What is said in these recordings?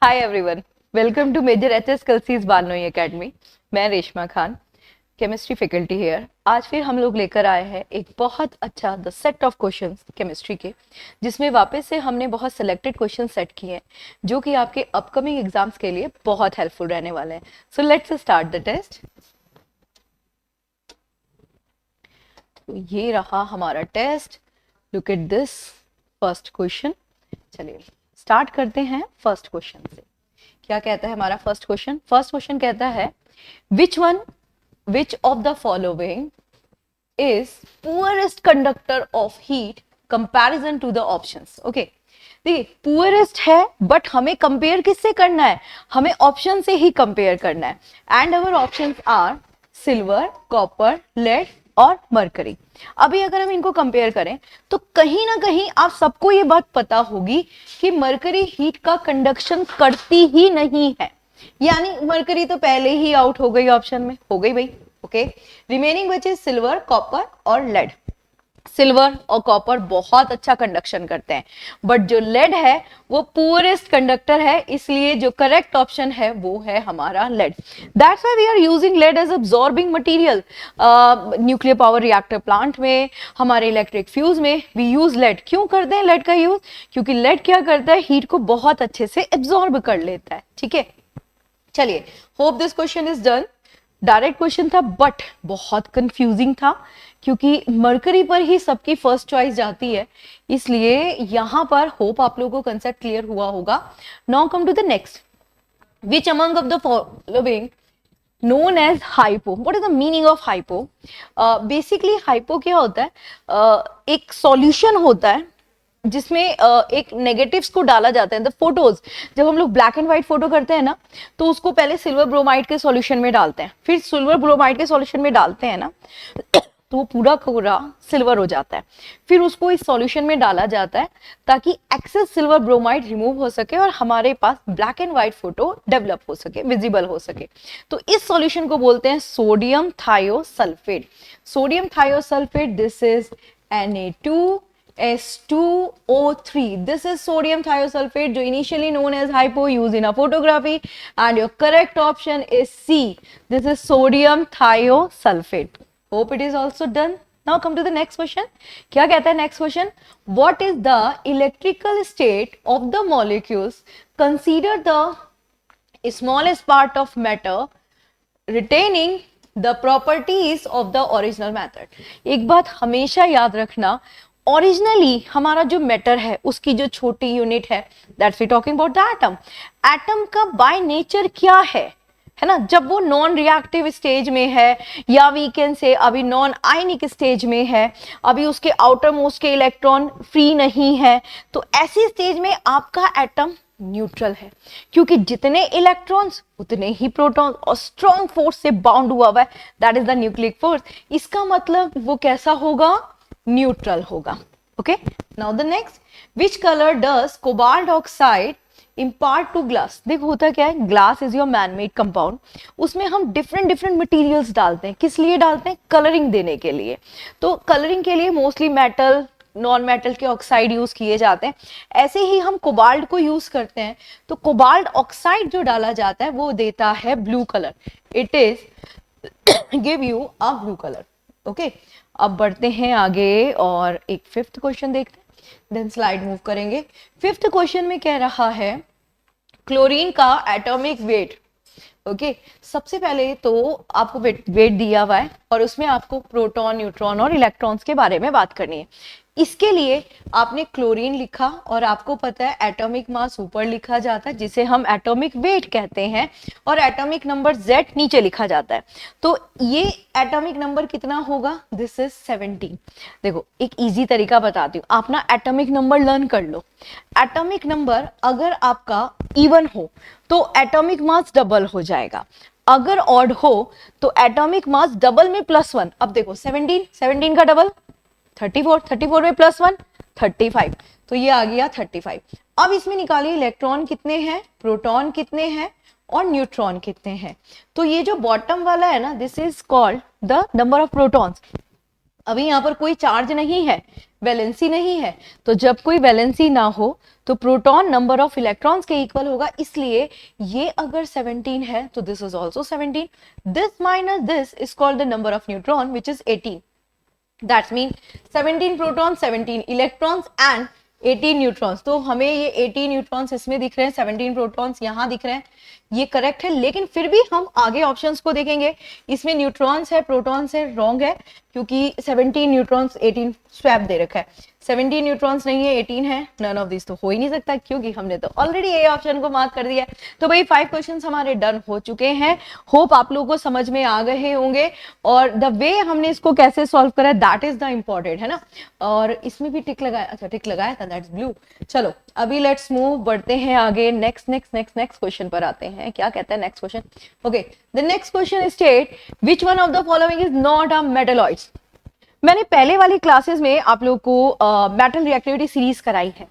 Hi everyone, welcome to Major HS कलसीज बालनोई academy. मैं Reshma Khan, chemistry faculty here. आज फिर हम लोग लेकर आए हैं एक बहुत अच्छा the set of questions chemistry के, जिसमें वापस से हमने बहुत सिलेक्टेड क्वेश्चन सेट किए हैं जो कि आपके अपकमिंग एग्जाम्स के लिए बहुत हेल्पफुल रहने वाले हैं। So let's start the test. तो ये रहा हमारा test. Look at this first question. चलिए स्टार्ट करते हैं फर्स्ट क्वेश्चन से। क्या कहता है हमारा फर्स्ट क्वेश्चन? फर्स्ट क्वेश्चन कहता है which of the following is poorest conductor of heat comparison to the options. Okay, देखिए पुअरेस्ट है बट हमें कंपेयर किससे करना है? हमें ऑप्शन से ही कंपेयर करना है। And our options are silver, copper, lead और मरकरी। अभी अगर हम इनको कंपेयर करें तो कहीं ना कहीं आप सबको ये बात पता होगी कि मरकरी हीट का कंडक्शन करती ही नहीं है, यानी मरकरी तो पहले ही आउट हो गई, ऑप्शन में हो गई भाई। ओके, रिमेनिंग बचे सिल्वर, कॉपर और लेड। सिल्वर और कॉपर बहुत अच्छा कंडक्शन करते हैं, बट जो लेड है वो पुअरेस्ट कंडक्टर है, इसलिए जो करेक्ट ऑप्शन है वो है हमारा lead. That's why we are using lead as absorbing material. Nuclear power reactor plant में, हमारे इलेक्ट्रिक फ्यूज में वी यूज लेड। क्यों करते हैं लेड का यूज? क्योंकि लेड क्या करता है, हीट को बहुत अच्छे से एब्सॉर्ब कर लेता है। ठीक है, चलिए, hope this question is done. Direct question था बट बहुत कंफ्यूजिंग था, क्योंकि मरकरी पर ही सबकी फर्स्ट चॉइस जाती है, इसलिए यहां पर होप आप लोगों को कंसेप्ट क्लियर हुआ होगा। Now come to the next. Which among of the following known as hypo? What is the meaning of hypo? Basically hypo क्या होता है? एक सॉल्यूशन होता है जिसमें एक नेगेटिव्स को डाला जाता है। द फोटोज, जब हम लोग ब्लैक एंड व्हाइट फोटो करते हैं ना, तो उसको पहले सिल्वर ब्रोमाइड के सॉल्यूशन में डालते हैं, फिर सिल्वर ब्रोमाइड के सॉल्यूशन में डालते हैं ना, तो वो पूरा पूरा सिल्वर हो जाता है। फिर उसको इस सॉल्यूशन में डाला जाता है ताकि एक्सेस सिल्वर ब्रोमाइड रिमूव हो सके और हमारे पास black and white photo develop हो सके, विजिबल हो सके। तो इस सॉल्यूशन को बोलते हैं sodium thiosulphate. Sodium thiosulphate, this is Na2S2O3. This is sodium thiosulfate, जो initially known as hypo, used in a photography, and your correct option is C. This is sodium thiosulfate. Hope it is also done. Now come to the next question. क्या कहता है next question? What is the electrical state of the molecules? Consider the smallest part of matter retaining the properties of the original method. एक बात हमेशा याद रखना, originally हमारा जो मैटर है उसकी जो छोटी यूनिट है, that's we talking about the atom. Atom का बाय नेचर क्या है ना? जब वो नॉन रिएक्टिव स्टेज में है, या वी कैन से अभी नॉन आयनिक स्टेज में है, अभी उसके आउटर मोस्ट के इलेक्ट्रॉन फ्री नहीं है, तो ऐसी स्टेज में आपका एटम न्यूट्रल है, क्योंकि जितने इलेक्ट्रॉन्स उतने ही प्रोटॉन और स्ट्रॉन्ग फोर्स से बाउंड हुआ हुआ है, that is the nucleic force. इसका मतलब वो कैसा होगा? न्यूट्रल होगा। Okay, now the next, which colour does cobalt oxide impart to glass? देखो होता क्या है, glass is your man made compound, उसमें हम डिफरेंट डिफरेंट मटेरियल्स डालते हैं। किस लिए डालते हैं? कलरिंग देने के लिए। तो कलरिंग के लिए मोस्टली मेटल, नॉन मेटल के ऑक्साइड यूज किए जाते हैं। ऐसे ही हम कोबाल्ट को यूज करते हैं, तो कोबाल्ट ऑक्साइड जो डाला जाता है वो देता है blue colour. It is give you a blue colour. Okay, अब बढ़ते हैं आगे और एक फिफ्थ क्वेश्चन देखते हैं, देन स्लाइड मूव करेंगे। फिफ्थ क्वेश्चन में कह रहा है क्लोरीन का एटॉमिक वेट। ओके, सबसे पहले तो आपको वेट दिया हुआ है और उसमें आपको प्रोटॉन, न्यूट्रॉन और इलेक्ट्रॉन्स के बारे में बात करनी है। इसके लिए आपने क्लोरीन लिखा और आपको पता है एटॉमिक मास ऊपर लिखा जाता है जिसे हम एटॉमिक वेट कहते हैं, और एटॉमिक नंबर Z नीचे लिखा जाता है। तो ये एटॉमिक नंबर कितना होगा? This is 17। देखो एक इजी तरीका बताती हूँ, आप ना एटॉमिक नंबर लर्न कर लो। एटॉमिक नंबर अगर आपका इवन हो तो एटॉमिक मास डबल हो जाएगा, अगर ऑड हो तो एटॉमिक मास डबल में +1। अब देखो 17 का डबल 34 में +1 35, तो ये आ गया 35। अब इसमें निकालिए इलेक्ट्रॉन कितने हैं, प्रोटॉन कितने हैं और न्यूट्रॉन कितने हैं। तो ये जो बॉटम वाला है ना, this is called the number of protons. अभी यहाँ पर कोई चार्ज नहीं है, वैलेंसी नहीं है, तो जब कोई वैलेंसी ना हो तो प्रोटॉन नंबर ऑफ इलेक्ट्रॉन्स के इक्वल होगा, इसलिए ये अगर 17 है तो this is also 17, this minus this is called the number of neutron which is 18, that's mean 17 proton 17 electrons and 18 neutrons. तो हमें ये 18 न्यूट्रॉन्स इसमें दिख रहे हैं, 17 प्रोटॉन्स यहाँ दिख रहे हैं, ये करेक्ट है। लेकिन फिर भी हम आगे ऑप्शंस को देखेंगे, इसमें न्यूट्रॉन्स है प्रोटॉन्स है, रॉन्ग है, क्योंकि 17 न्यूट्रॉन्स 18 स्वैप दे रखा है, 17 न्यूट्रॉन्स नहीं है 18 है, नन ऑफ दिस तो हो ही नहीं सकता, क्योंकि हमने तो ऑलरेडी ए ऑप्शन को मार्क कर दिया है। तो भाई 5 क्वेश्चंस हमारे डन हो चुके हैं, होप आप लोगों को समझ में आ गए होंगे, और द वे हमने इसको कैसे सॉल्व करा दैट इज द इम्पोर्टेंट है ना। और इसमें भी टिक लगाया, अच्छा टिक लगाया था, दैट्स ब्लू। चलो अभी लेट्स मूव, बढ़ते हैं आगे, next next next next question पर आते हैं। क्या कहता है next question? Okay, the next question state which one of the following is not a metalloids. मैंने पहले वाली क्लासेस में आप लोग को मेटल रिएक्टिविटी सीरीज कराई है।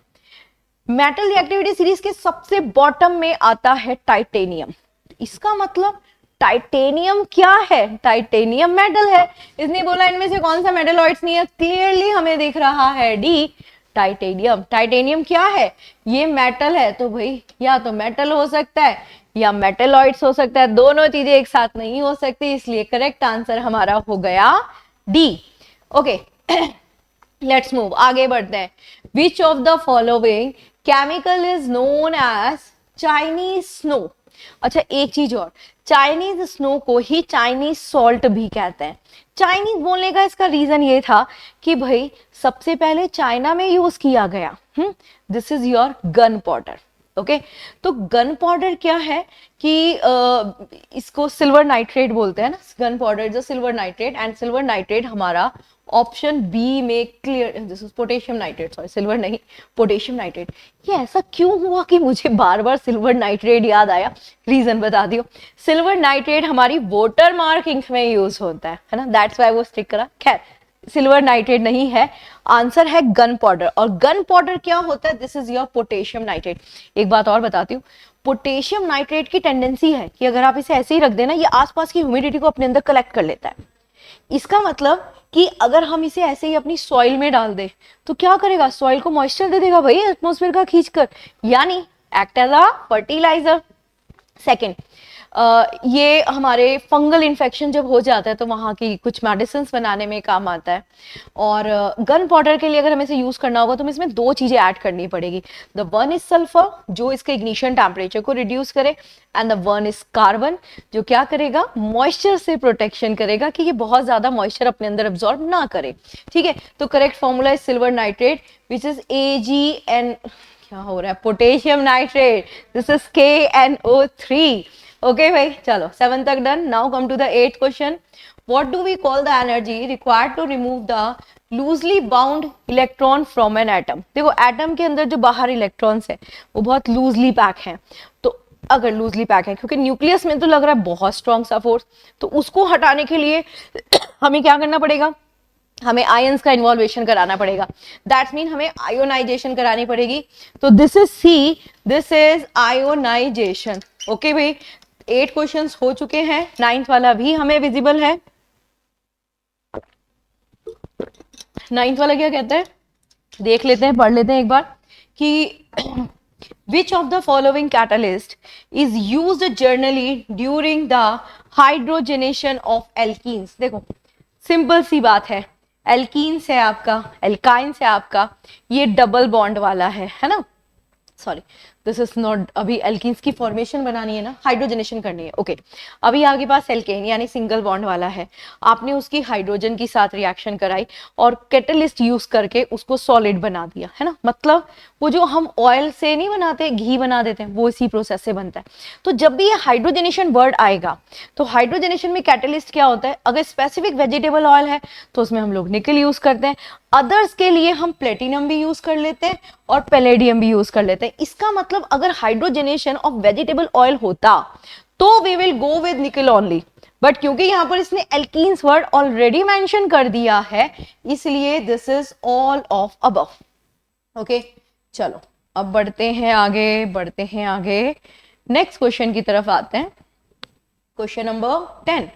मेटल रिएक्टिविटी सीरीज के सबसे बॉटम में आता है टाइटेनियम। इसका मतलब टाइटेनियम क्या है? टाइटेनियम मेटल है। इसने बोला इनमें से कौन सा मेटलॉइड्स नहीं है, क्लियरली हमें दिख रहा है डी, टाइटेनियम। टाइटेनियम क्या है? ये मेटल है, तो भाई या तो मेटल हो सकता है या मेटलॉइड्स हो सकता है, दोनों चीजें एक साथ नहीं हो सकती, इसलिए करेक्ट आंसर हमारा हो गया डी। ओके, लेट्स मूव, आगे बढ़ते हैं। Which of the following chemical is known as Chinese snow. अच्छा एक चीज और, चाइनीज स्नो को ही चाइनीज सॉल्ट भी कहते हैं। चाइनीज बोलने का इसका रीजन ये था कि भाई सबसे पहले चाइना में यूज किया गया। This is your gun powder. Okay, तो गन पाउडर क्या है कि इसको सिल्वर नाइट्रेट बोलते हैं ना, गन पाउडर जो silver nitrate, and silver nitrate हमारा ऑप्शन बी में clear, this is potassium nitrate, sorry silver नहीं पोटेशियम नाइट्रेट। ये ऐसा क्यों हुआ कि मुझे बार बार सिल्वर नाइट्रेट याद आया? रीजन बता दियो। सिल्वर नाइट्रेट हमारी वोटर मार्क इंक में यूज होता है ना, दैट्स व्हाई वो स्टिक करा। खैर सिल्वर नाइट्रेट नहीं है, आंसर है गन पाउडर। और गन पाउडर क्या होता है? This is your potassium nitrate. एक बात और बताती हूँ, पोटेशियम नाइट्रेट की टेंडेंसी है कि अगर आप इसे ऐसे ही रख देना, ये आसपास की ह्यूमिडिटी को अपने अंदर कलेक्ट कर लेता है। इसका मतलब कि अगर हम इसे ऐसे ही अपनी सॉइल में डाल दे तो क्या करेगा? सॉइल को मॉइस्चर दे देगा भाई एटमॉस्फेयर का खींचकर, यानी act as a fertiliser. Second, ये हमारे फंगल इन्फेक्शन जब हो जाता है तो वहाँ की कुछ मेडिसिन बनाने में काम आता है। और गन पाउडर के लिए अगर हमें इसे यूज करना होगा तो हमें इसमें दो चीजें ऐड करनी पड़ेगी। द वन इज सल्फर जो इसके इग्निशन टेम्परेचर को रिड्यूस करे, and the one is carbon जो क्या करेगा? मॉइस्चर से प्रोटेक्शन करेगा कि ये बहुत ज्यादा मॉइस्चर अपने अंदर एब्जॉर्ब ना करे। ठीक है, तो correct formula is silver nitrate which is AgN, क्या हो रहा है? Potassium nitrate, this is KNO3। Okay भाई, चलो 7 तक done. Now come to the 8th question. What do we call the energy required to remove the loosely bound electron from an atom. देखो atom के अंदर जो बाहर इलेक्ट्रॉन्स है वो बहुत लूजली पैक हैं, तो अगर लूजली पैक है, क्योंकि न्यूक्लियस में तो लग रहा है बहुत स्ट्रॉन्ग सा फोर्स, तो उसको हटाने के लिए हमें क्या करना पड़ेगा? हमें आयंस का इन्वॉल्वेशन कराना पड़ेगा, दैट्स मीन हमें आयोनाइजेशन करानी पड़ेगी। तो this is C, this is ionisation. Okay भाई, 8 क्वेश्चंस हो चुके हैं, 9th वाला भी हमें विजिबल है। 9th वाला क्या कहता है देख लेते हैं, पढ़ लेते हैं एक बार कि which of the following catalyst is used generally during the hydrogenation of alkenes। देखो सिंपल सी बात है, एल्कीन्स है आपका, एल्काइंस है आपका, ये डबल बॉन्ड वाला है ना, सॉरी दिस इज नॉट, अभी एल्कीन्स की फॉर्मेशन बनानी है ना, हाइड्रोजनेशन करनी है। ओके, अभी आपके पास एल्केन यानी सिंगल बॉन्ड वाला है, आपने उसकी हाइड्रोजन के साथ रिएक्शन कराई और कैटलिस्ट यूज करके उसको सॉलिड बना दिया है ना। मतलब वो जो हम ऑयल से नहीं बनाते, घी बना देते हैं, वो इसी प्रोसेस से बनता है। तो जब भी ये हाइड्रोजनेशन वर्ड आएगा तो हाइड्रोजनेशन में कैटलिस्ट क्या होता है? अगर स्पेसिफिक वेजिटेबल ऑयल है तो उसमें हम लोग निकल यूज करते हैं, अदर्स के लिए हम प्लेटिनम भी यूज कर लेते हैं और पैलेडियम भी यूज कर लेते हैं। इसका मतलब अगर हाइड्रोजनेशन ऑफ वेजिटेबल ऑयल होता तो वी विल गो विद निकल ओनली, बट क्योंकि यहां पर इसने एल्कीन्स वर्ड ऑलरेडी मेंशन कर दिया है, इसलिए this is all of above. Okay, चलो अब बढ़ते हैं आगे, बढ़ते हैं आगे, नेक्स्ट क्वेश्चन की तरफ आते हैं। Question number 10।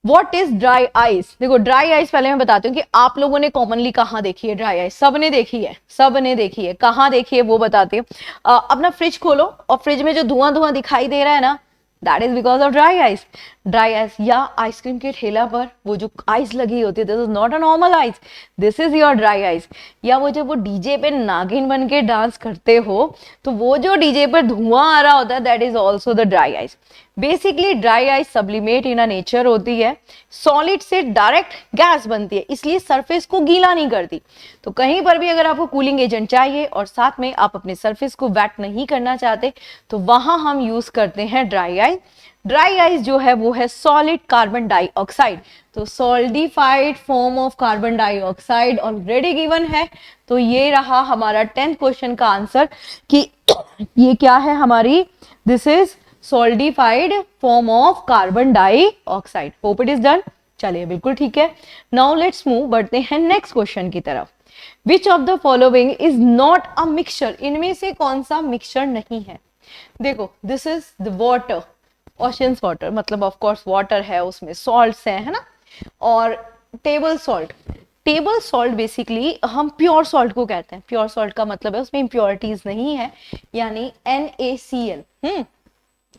What is dry ice? देखो ड्राई आइस पहले मैं बताती हूँ कि आप लोगों ने कॉमनली कहाँ देखी है ड्राई आइस? सबने देखी है, सबने देखी है। कहाँ देखी है वो बताती हूँ। अपना फ्रिज खोलो और फ्रिज में जो धुआं धुआं दिखाई दे रहा है ना, that is because of dry ice. Dry ice, या आइसक्रीम के ठेला पर वो जो आइस लगी होती है, this is not a normal ice, this is your dry ice. या वो जब वो डीजे पे नागिन बन के डांस करते हो तो वो जो डीजे पर धुआं आ रहा होता है, that is also the dry ice. Basically dry ice sublimate in nature होती है, सॉलिड से डायरेक्ट गैस बनती है, इसलिए सरफेस को गीला नहीं करती। तो कहीं पर भी अगर आपको कूलिंग एजेंट चाहिए और साथ में आप अपने सरफेस को वेट नहीं करना चाहते, तो वहां हम यूज करते हैं ड्राई आइस। ड्राई आइस जो है वो है सॉलिड कार्बन डाइऑक्साइड। तो solidified form of carbon dioxide already given है। तो ये रहा हमारा 10th क्वेश्चन का आंसर कि ये क्या है हमारी, this is solidified form of carbon dioxide. Hope it is done. चलिए बिल्कुल ठीक है। नाउ लेट्स मूव, बढ़ते हैं नेक्स्ट क्वेश्चन की तरफ। विच of the following is not a mixture? इनमें से कौन सा मिक्सचर नहीं है? देखो this is the water, oceans water, मतलब ऑफ कोर्स वाटर है, उसमें सॉल्ट्स हैं, है ना। और table salt, table salt basically हम प्योर सॉल्ट को कहते हैं। प्योर सॉल्ट का मतलब है उसमें इंप्योरिटीज नहीं है, यानी NaCl।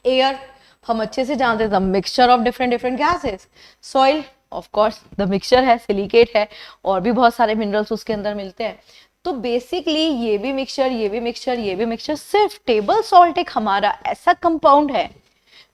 एयर हम अच्छे से जानते हैं, the mixture of different different gases. Soil of course the mixture है, सिलिकेट है, और भी बहुत सारे मिनरल्स उसके अंदर मिलते हैं। तो बेसिकली ये भी मिक्सचर, ये भी मिक्सचर, ये भी मिक्सचर, सिर्फ टेबल सॉल्ट एक हमारा ऐसा कंपाउंड है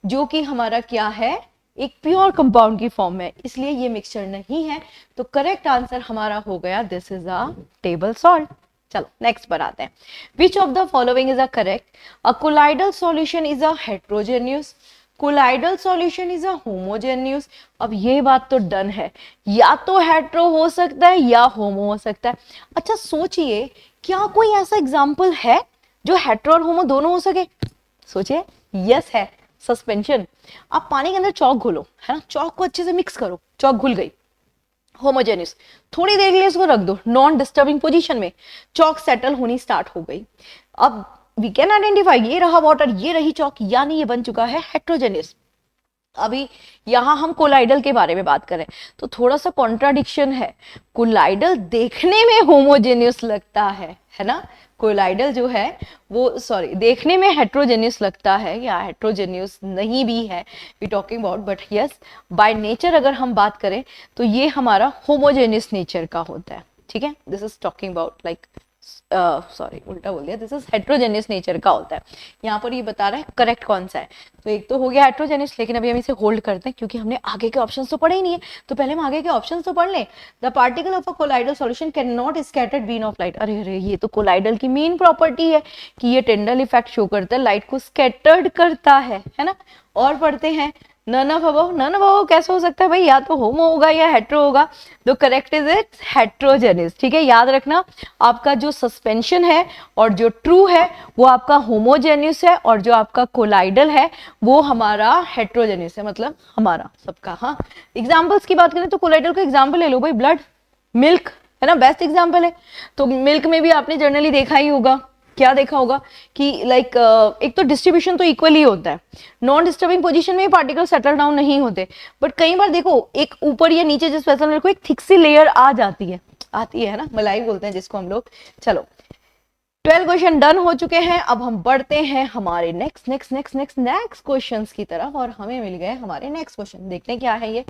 जो कि हमारा क्या है, एक प्योर कंपाउंड की फॉर्म में, इसलिए ये मिक्सचर नहीं है। तो करेक्ट आंसर हमारा हो गया, this is a table salt. चलो नेक्स्ट पर आते हैं। Which of the following is a correct? A colloidal solution is a heterogeneous, colloidal solution is a homogeneous. अब ये बात तो डन है, या तो हेट्रो हो सकता है या होमो हो सकता है। अच्छा सोचिए, क्या कोई ऐसा एग्जाम्पल है जो हेट्रो और होमो दोनों हो सके? सोचिए, यस है, सस्पेंशन। आप पानी के अंदर चौक घोलो, है ना, चौक को अच्छे से मिक्स करो, चौक घुल गई, होमोजेनियस। थोड़ी देर के लिए इसको रख दो नॉन डिस्टर्बिंग पोजीशन में, चौक सेटल होनी स्टार्ट हो गई। अब वी कैन आइडेंटिफाई, ये रहा वाटर, ये रही चौक, यानी ये बन चुका है हेट्रोजेनियस। अभी यहां हम कोलाइडल के बारे में बात करें तो थोड़ा सा कॉन्ट्राडिक्शन है। कोलाइडल देखने में होमोजेनियस लगता है ना, कोलाइडल जो है वो सॉरी देखने में हेट्रोजेनियस लगता है, या हेट्रोजेनियस नहीं भी है we talking about, but yes by nature अगर हम बात करें तो ये हमारा होमोजेनियस नेचर का होता है। ठीक है, this is talking about like sorry उल्टा बोल दिया, दिस इज हेट्रोजेनियस नेचर का होता है। यहाँ पर ये बता रहा है करेक्ट कौन सा है। तो एक तो हो गया हेट्रोजेनियस, लेकिन अभी हम इसे होल्ड करते हैं क्योंकि हमने आगे के ऑप्शंस तो पढ़े ही नहीं है, तो पहले हम आगे के ऑप्शंस तो पढ़ लें। The particle of a colloidal solution can not scattered beam of light. अरे अरे, ये तो कोलाइडल की मेन प्रॉपर्टी है कि ये टेंडल इफेक्ट शो करता है, लाइट को स्कैटर्ड करता है ना। और पढ़ते हैं none of above, none of above कैसे हो सकता है भाई, या तो होमो होगा या हेट्रो होगा। तो करेक्ट इज इट हेट्रोजेनियस। ठीक है, याद रखना आपका जो सस्पेंशन है और जो ट्रू है वो आपका होमोजेनियस है, और जो आपका कोलाइडल है वो हमारा हेट्रोजेनियस है, मतलब हमारा सबका। हाँ, एग्जाम्पल्स की बात करें तो कोलाइडल का एग्जाम्पल ले लो भाई, ब्लड, मिल्क, है ना, बेस्ट एग्जाम्पल है। तो मिल्क में भी आपने जनरली देखा ही होगा, क्या देखा होगा कि लाइक एक तो डिस्ट्रीब्यूशन तो इक्वली होता है, नॉन डिस्टर्बिंग पोजीशन में पार्टिकल सेटल डाउन नहीं होते, बट कई बार देखो एक ऊपर या नीचे जिस वेसल में एक थिक सी लेयर आ जाती है, आती है ना, मलाई बोलते हैं जिसको हम लोग। चलो 12 क्वेश्चन डन हो चुके हैं। अब हम बढ़ते हैं हमारे नेक्स्ट क्वेश्चंस की तरफ, और हमें मिल गए हमारे नेक्स्ट क्वेश्चन। देखते हैं क्या है ये।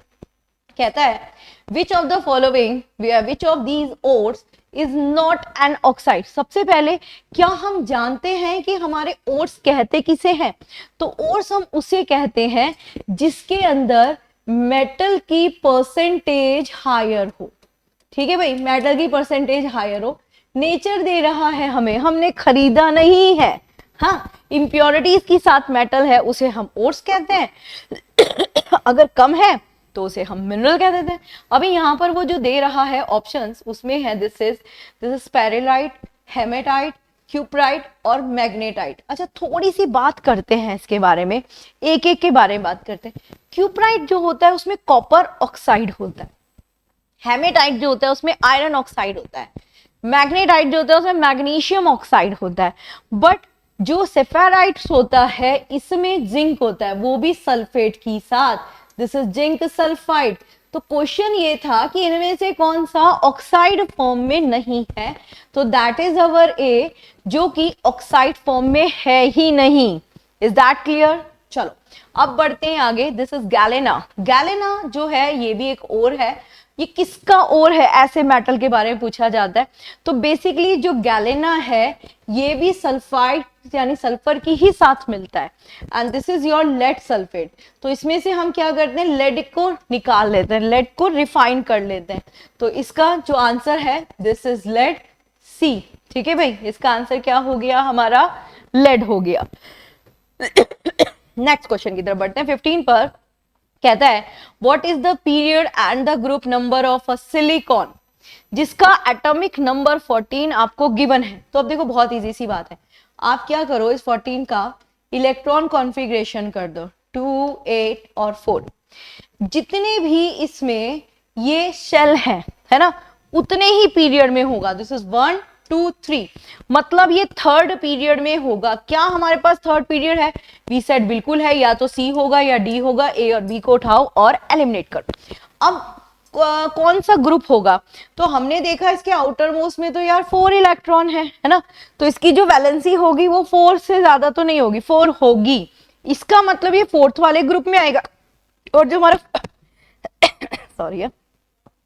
कहता है which of the following, which of these oats is not an oxide. सबसे पहले क्या हम जानते हैं कि हमारे ओट्स कहते किसे हैं? तो ओट्स हम उसे कहते हैं जिसके अंदर मेटल की परसेंटेज हायर हो। ठीक है भाई, मेटल की परसेंटेज हायर हो, नेचर दे रहा है हमें, हमने खरीदा नहीं है। हाँ, इंप्योरिटीज के साथ मेटल है, उसे हम ओट्स कहते हैं। अगर कम है तो उसे हम मिनरल कह देते हैं। अभी यहाँ पर वो जो दे रहा है ऑप्शंस, उसमें है दिस इज स्पेरेलाइट, हेमेटाइट, क्यूप्राइट और मैग्नेटाइट। अच्छा थोड़ी सी बात करते हैं इसके बारे में, एक एक के बारे में बात करते हैं। क्यूप्राइट जो होता है उसमें कॉपर ऑक्साइड होता है, हेमेटाइट जो होता है उसमें आयरन ऑक्साइड होता है, मैग्नेटाइट जो होता है उसमें मैग्नीशियम ऑक्साइड होता है। बट जो सेफेराइट्स होता है इसमें जिंक होता है, वो भी सल्फेट के साथ, दिस इज जिंक सल्फाइड। तो क्वेश्चन ये था कि इनमें से कौन सा ऑक्साइड फॉर्म में नहीं है, तो दैट इज अवर ए, जो कि ऑक्साइड फॉर्म में है ही नहीं। Is that clear? चलो अब बढ़ते हैं आगे। This is galena. गैलेना जो है ये भी एक ओर है। ये किसका ओर है, ऐसे मेटल के बारे में पूछा जाता है। तो बेसिकली जो गैलेना है ये भी सल्फाइड यानी सल्फर की ही साथ मिलता है, and this is your lead sulphate. तो इसमें से हम क्या करते हैं, लेड को निकाल लेते हैं, लेड को रिफाइन कर लेते हैं। तो इसका जो आंसर है दिस इज लेड सी। ठीक है भाई, इसका आंसर क्या हो गया हमारा, लेड हो गया। नेक्स्ट क्वेश्चन की तरफ बढ़ते हैं। 15 पर कहता है what is the period and the group number of a silicon, जिसका एटॉमिक नंबर 14 आपको गिवन है। तो अब देखो बहुत इजी सी बात है, आप क्या करो, इस 14 का इलेक्ट्रॉन कॉन्फ़िगरेशन कर दो 2, 8 और 4। जितने भी इसमें ये शेल है ना, उतने ही पीरियड में होगा। दिस इज 1, 2, 3, मतलब ये थर्ड पीरियड में होगा। क्या हमारे पास थर्ड पीरियड है? बी सेट बिल्कुल है, या तो सी होगा या डी होगा। ए और बी को उठाओ और एलिमिनेट करो। अब कौन सा ग्रुप होगा? तो हमने देखा इसके आउटर मोस्ट में तो यार 4 इलेक्ट्रॉन है ना, तो इसकी जो वैलेंसी होगी वो 4 से ज्यादा तो नहीं होगी, 4 होगी। इसका मतलब ये फोर्थ वाले ग्रुप में आएगा। और जो हमारा सॉरी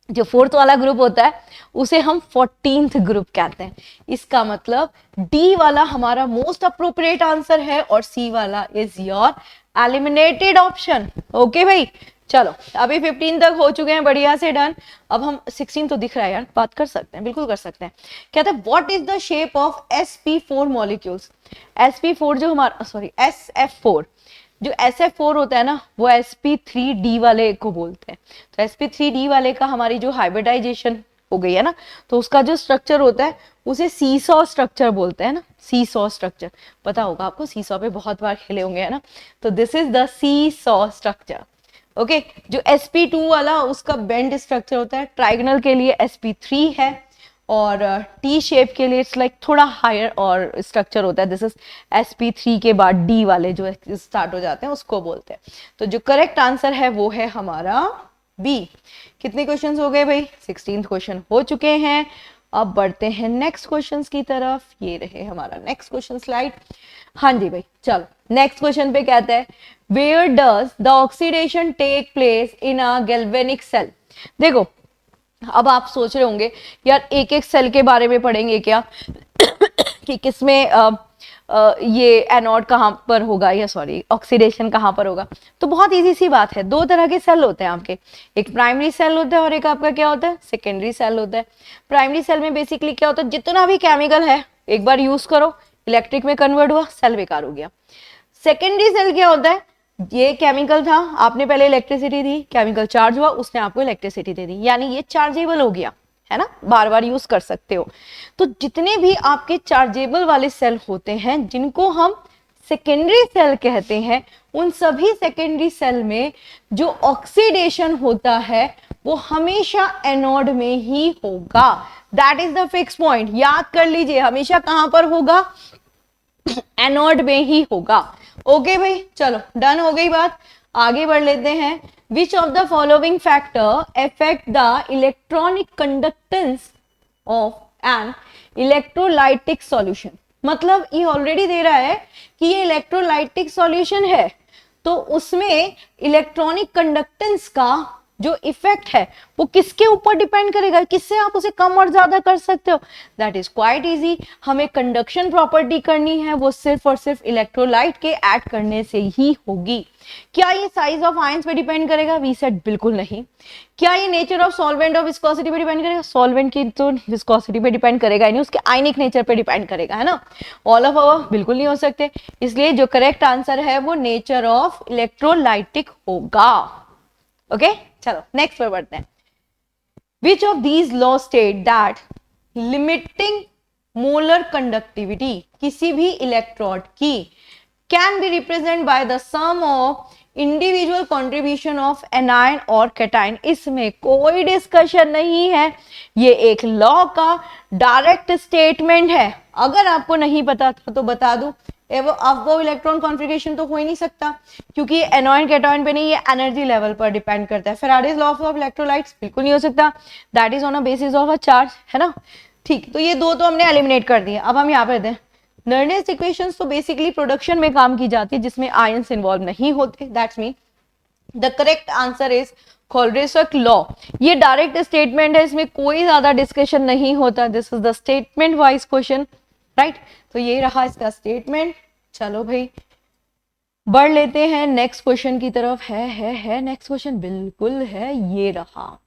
जो फोर्थ वाला ग्रुप होता है उसे हम 14th ग्रुप कहते हैं। इसका मतलब डी वाला हमारा मोस्ट अप्रोप्रिएट आंसर है और सी वाला is your eliminated option. Okay भाई, चलो अभी 15 तक हो चुके हैं, बढ़िया से डन। अब हम 16 तो दिख रहा है यार, बात कर सकते हैं, बिल्कुल कर सकते हैं। कहते हैं what is the shape of sp4 molecules. sp4 जो हमारा sf4 जो SF4 होता है ना, वो sp3d वाले को बोलते हैं। तो sp3d वाले का हमारी जो हाइब्रिडाइजेशन हो गई है ना, तो उसका जो स्ट्रक्चर होता है उसे सीसॉ स्ट्रक्चर बोलते हैं ना, सीसॉ स्ट्रक्चर पता होगा आपको, सीसॉ पे बहुत बार खेले होंगे है ना। तो this is the seesaw structure. Okay, जो sp2 वाला उसका बेंड स्ट्रक्चर होता है, ट्राइगोनल के लिए sp3 है और टी शेप के लिए इट्स लाइक थोड़ा हायर और स्ट्रक्चर होता है। दिस इज sp3 के बाद डी वाले जो स्टार्ट हो जाते हैं उसको बोलते हैं। तो जो करेक्ट आंसर है वो है हमारा बी। कितने क्वेश्चंस हो गए भाई? 16 क्वेश्चन हो चुके हैं। अब बढ़ते हैं नेक्स्ट क्वेश्चंस की तरफ। ये रहे हमारा नेक्स्ट क्वेश्चन स्लाइड। हाँ जी भाई, चलो नेक्स्ट क्वेश्चन पे कहता है where does the oxidation take place in a galvanic cell. देखो अब आप सोच रहे होंगे यार एक एक सेल के बारे में पढ़ेंगे क्या कि किसमें ये एनोड कहाँ पर होगा, या सॉरी ऑक्सीडेशन कहाँ पर होगा। तो बहुत इजी सी बात है, दो तरह के सेल होते हैं आपके, एक प्राइमरी सेल होता है और एक आपका क्या होता है, सेकेंडरी सेल होता है। प्राइमरी सेल में बेसिकली क्या होता है, जितना भी केमिकल है एक बार यूज करो, इलेक्ट्रिक में कन्वर्ट हुआ, सेल बेकार हो गया। सेकेंडरी सेल क्या होता है, ये केमिकल था, आपने पहले इलेक्ट्रिसिटी दी, केमिकल चार्ज हुआ, उसने आपको इलेक्ट्रिसिटी दे दी, यानी ये चार्जेबल हो गया है ना, बार बार यूज कर सकते हो। तो जितने भी आपके चार्जेबल वाले सेल होते हैं जिनको हम सेकेंडरी सेल कहते हैं, उन सभी सेकेंडरी सेल में जो ऑक्सीडेशन होता है वो हमेशा एनोड में ही होगा। That is the fix point, याद कर लीजिए, हमेशा कहां पर होगा, एनोड में ही होगा। ओके भाई, चलो डन हो गई बात, आगे बढ़ लेते हैं। Which of the following factor affect the electronic conductance of an electrolytic solution? मतलब ये ऑलरेडी दे रहा है कि ये इलेक्ट्रोलाइटिक सॉल्यूशन है, तो उसमें इलेक्ट्रॉनिक कंडक्टेंस का जो इफेक्ट है वो किसके ऊपर डिपेंड करेगा, किससे आप उसे कम और ज्यादा कर सकते हो। दैट इज क्वाइट इजी, हमें कंडक्शन प्रॉपर्टी करनी है, वो सिर्फ और सिर्फ इलेक्ट्रोलाइट के ऐड करने से ही होगी। क्या ये साइज ऑफ आयंस पे डिपेंड करेगा? वी सेड बिल्कुल नहीं। क्या ये नेचर ऑफ सॉल्वेंट और विस्कोसिटी पे डिपेंड करेगा? सॉल्वेंट की तो विस्कोसिटी पे डिपेंड करेगा ही नहीं, उसके आयनिक नेचर पे डिपेंड करेगा, है ना। ऑल ऑफ ओवर बिल्कुल नहीं हो सकते, इसलिए जो करेक्ट आंसर है वो नेचर ऑफ इलेक्ट्रोलाइटिक होगा। ओके चलो नेक्स्ट पर बढ़ते हैं। Which of these laws state that limiting molar conductivity किसी भी इलेक्ट्रोड की can be represented by the sum of individual contribution of anion और cation? इसमें कोई डिस्कशन नहीं है, ये एक लॉ का डायरेक्ट स्टेटमेंट है। अगर आपको नहीं पता था तो बता दूं, अब वो इलेक्ट्रॉन कॉन्फ़िगरेशन तो हो ही नहीं सकता, क्योंकि ये एनोन कैटोन पे नहीं, ये एनर्जी लेवल पर डिपेंड करता है। फेराडेज लॉ ऑफ इलेक्ट्रोलाइट्स बिल्कुल नहीं हो सकता, that is on a basis of a charge, है ना। ठीक, तो ये दो तो हमने एलिमिनेट कर दिए। अब हम यहाँ पे दें नर्नेस इक्वेशंस, तो बेसिकली प्रोडक्शन में काम की जाती है जिसमें आयंस इन्वॉल्व नहीं होते, that's mean the correct answer is खोलरेसक लॉ। ये डायरेक्ट स्टेटमेंट है, इसमें कोई ज्यादा डिस्कशन नहीं होता, this is the statement wise question, right. तो ये रहा इसका स्टेटमेंट। चलो भाई बढ़ लेते हैं नेक्स्ट क्वेश्चन की तरफ। है नेक्स्ट क्वेश्चन, बिल्कुल है, ये रहा।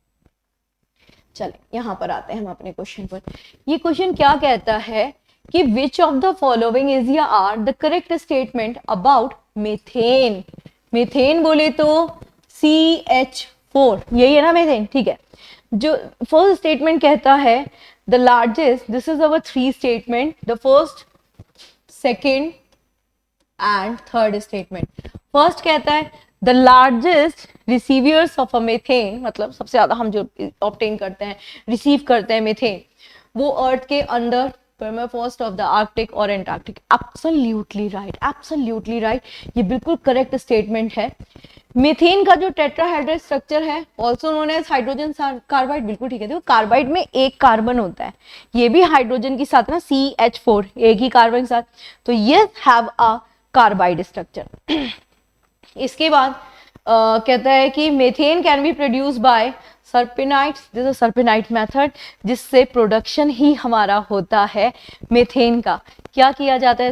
चले यहां पर आते हैं हम अपने क्वेश्चन पर। ये क्वेश्चन क्या कहता है कि which of the following is या are the correct statement about methane. Methane बोले तो CH4, यही है ना मीथेन, ठीक है। जो फर्स्ट स्टेटमेंट कहता है the largest, this is our 3 statement, the first, second and third statement. First कहता है the largest reservoirs of a methane, मतलब सबसे ज्यादा हम जो ऑब्टेन करते हैं, रिसीव करते हैं मीथेन, वो अर्थ के अंदर permafrost ऑफ द आर्कटिक और Antarctic. Absolutely right, absolutely right, ये बिल्कुल करेक्ट स्टेटमेंट है। मीथेन का जो टेट्राहेड्रल स्ट्रक्चर है, also known as hydrogen carbide, बिल्कुल ठीक है। देखो कार्बाइड में एक कार्बन होता है, ये भी हाइड्रोजन के साथ ना CH4, एक ही कार्बन के साथ, तो ये हैव अ कार्बाइड स्ट्रक्चर। इसके बाद कहता है कि methane can be produce by serpentinites, this is serpentinite method, जिससे प्रोडक्शन ही हमारा होता है मीथेन का। क्या किया जाता है